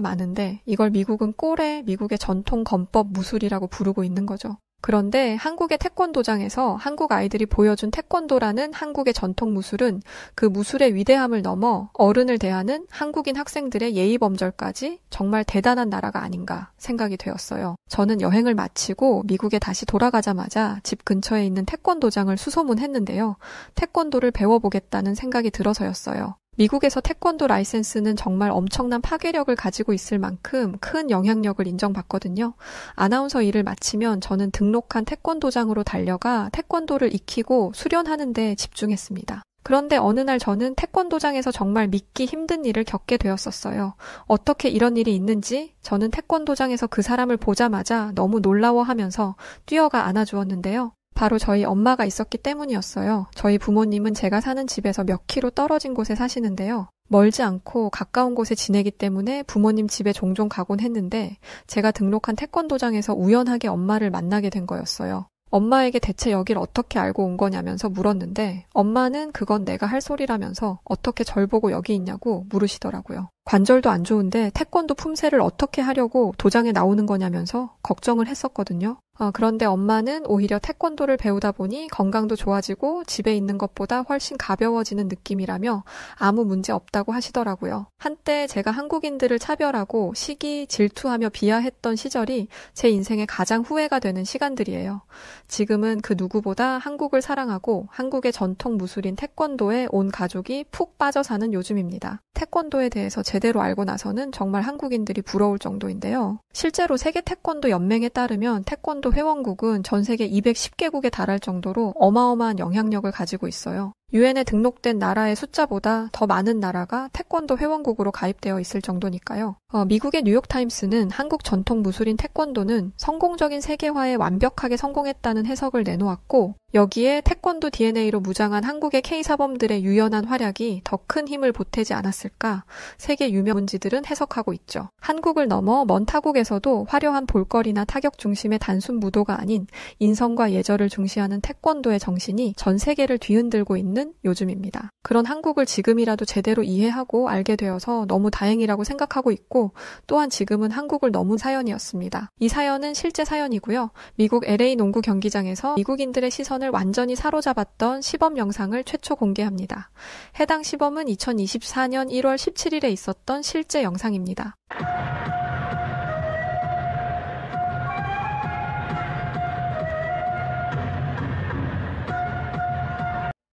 많은데 이걸 미국은 꼴에 미국의 전통 건법 무술이라고 부르고 있는 거죠. 그런데 한국의 태권도장에서 한국 아이들이 보여준 태권도라는 한국의 전통 무술은 그 무술의 위대함을 넘어 어른을 대하는 한국인 학생들의 예의범절까지 정말 대단한 나라가 아닌가 생각이 되었어요. 저는 여행을 마치고 미국에 다시 돌아가자마자 집 근처에 있는 태권도장을 수소문했는데요. 태권도를 배워보겠다는 생각이 들어서였어요. 미국에서 태권도 라이센스는 정말 엄청난 파괴력을 가지고 있을 만큼 큰 영향력을 인정받거든요. 아나운서 일을 마치면 저는 등록한 태권도장으로 달려가 태권도를 익히고 수련하는 데 집중했습니다. 그런데 어느 날 저는 태권도장에서 정말 믿기 힘든 일을 겪게 되었었어요. 어떻게 이런 일이 있는지 저는 태권도장에서 그 사람을 보자마자 너무 놀라워하면서 뛰어가 안아주었는데요. 바로 저희 엄마가 있었기 때문이었어요. 저희 부모님은 제가 사는 집에서 몇 킬로 떨어진 곳에 사시는데요. 멀지 않고 가까운 곳에 지내기 때문에 부모님 집에 종종 가곤 했는데 제가 등록한 태권도장에서 우연하게 엄마를 만나게 된 거였어요. 엄마에게 대체 여길 어떻게 알고 온 거냐면서 물었는데 엄마는 그건 내가 할 소리라면서 어떻게 절 보고 여기 있냐고 물으시더라고요. 관절도 안 좋은데 태권도 품새를 어떻게 하려고 도장에 나오는 거냐면서 걱정을 했었거든요. 그런데 엄마는 오히려 태권도를 배우다 보니 건강도 좋아지고 집에 있는 것보다 훨씬 가벼워지는 느낌이라며 아무 문제 없다고 하시더라고요. 한때 제가 한국인들을 차별하고 시기, 질투하며 비하했던 시절이 제 인생의 가장 후회가 되는 시간들이에요. 지금은 그 누구보다 한국을 사랑하고 한국의 전통 무술인 태권도에 온 가족이 푹 빠져 사는 요즘입니다. 태권도에 대해서 제대로 알고 나서는 정말 한국인들이 부러울 정도인데요. 실제로 세계 태권도 연맹에 따르면 태권도 회원국은 전 세계 210개국에 달할 정도로 어마어마한 영향력을 가지고 있어요. 유엔에 등록된 나라의 숫자보다 더 많은 나라가 태권도 회원국으로 가입되어 있을 정도니까요. 미국의 뉴욕타임스는 한국 전통 무술인 태권도는 성공적인 세계화에 완벽하게 성공했다는 해석을 내놓았고 여기에 태권도 DNA로 무장한 한국의 K사범들의 유연한 활약이 더 큰 힘을 보태지 않았을까 세계 유명문지들은 해석하고 있죠. 한국을 넘어 먼 타국에서도 화려한 볼거리나 타격 중심의 단순 무도가 아닌 인성과 예절을 중시하는 태권도의 정신이 전 세계를 뒤흔들고 있는 요즘입니다. 그런 한국을 지금이라도 제대로 이해하고 알게 되어서 너무 다행이라고 생각하고 있고 또한 지금은 한국을 넘은 사연이었습니다. 이 사연은 실제 사연이고요. 미국 LA 농구 경기장에서 미국인들의 시선을 완전히 사로잡았던 시범 영상을 최초 공개합니다. 해당 시범은 2024년 1월 17일에 있었던 실제 영상입니다.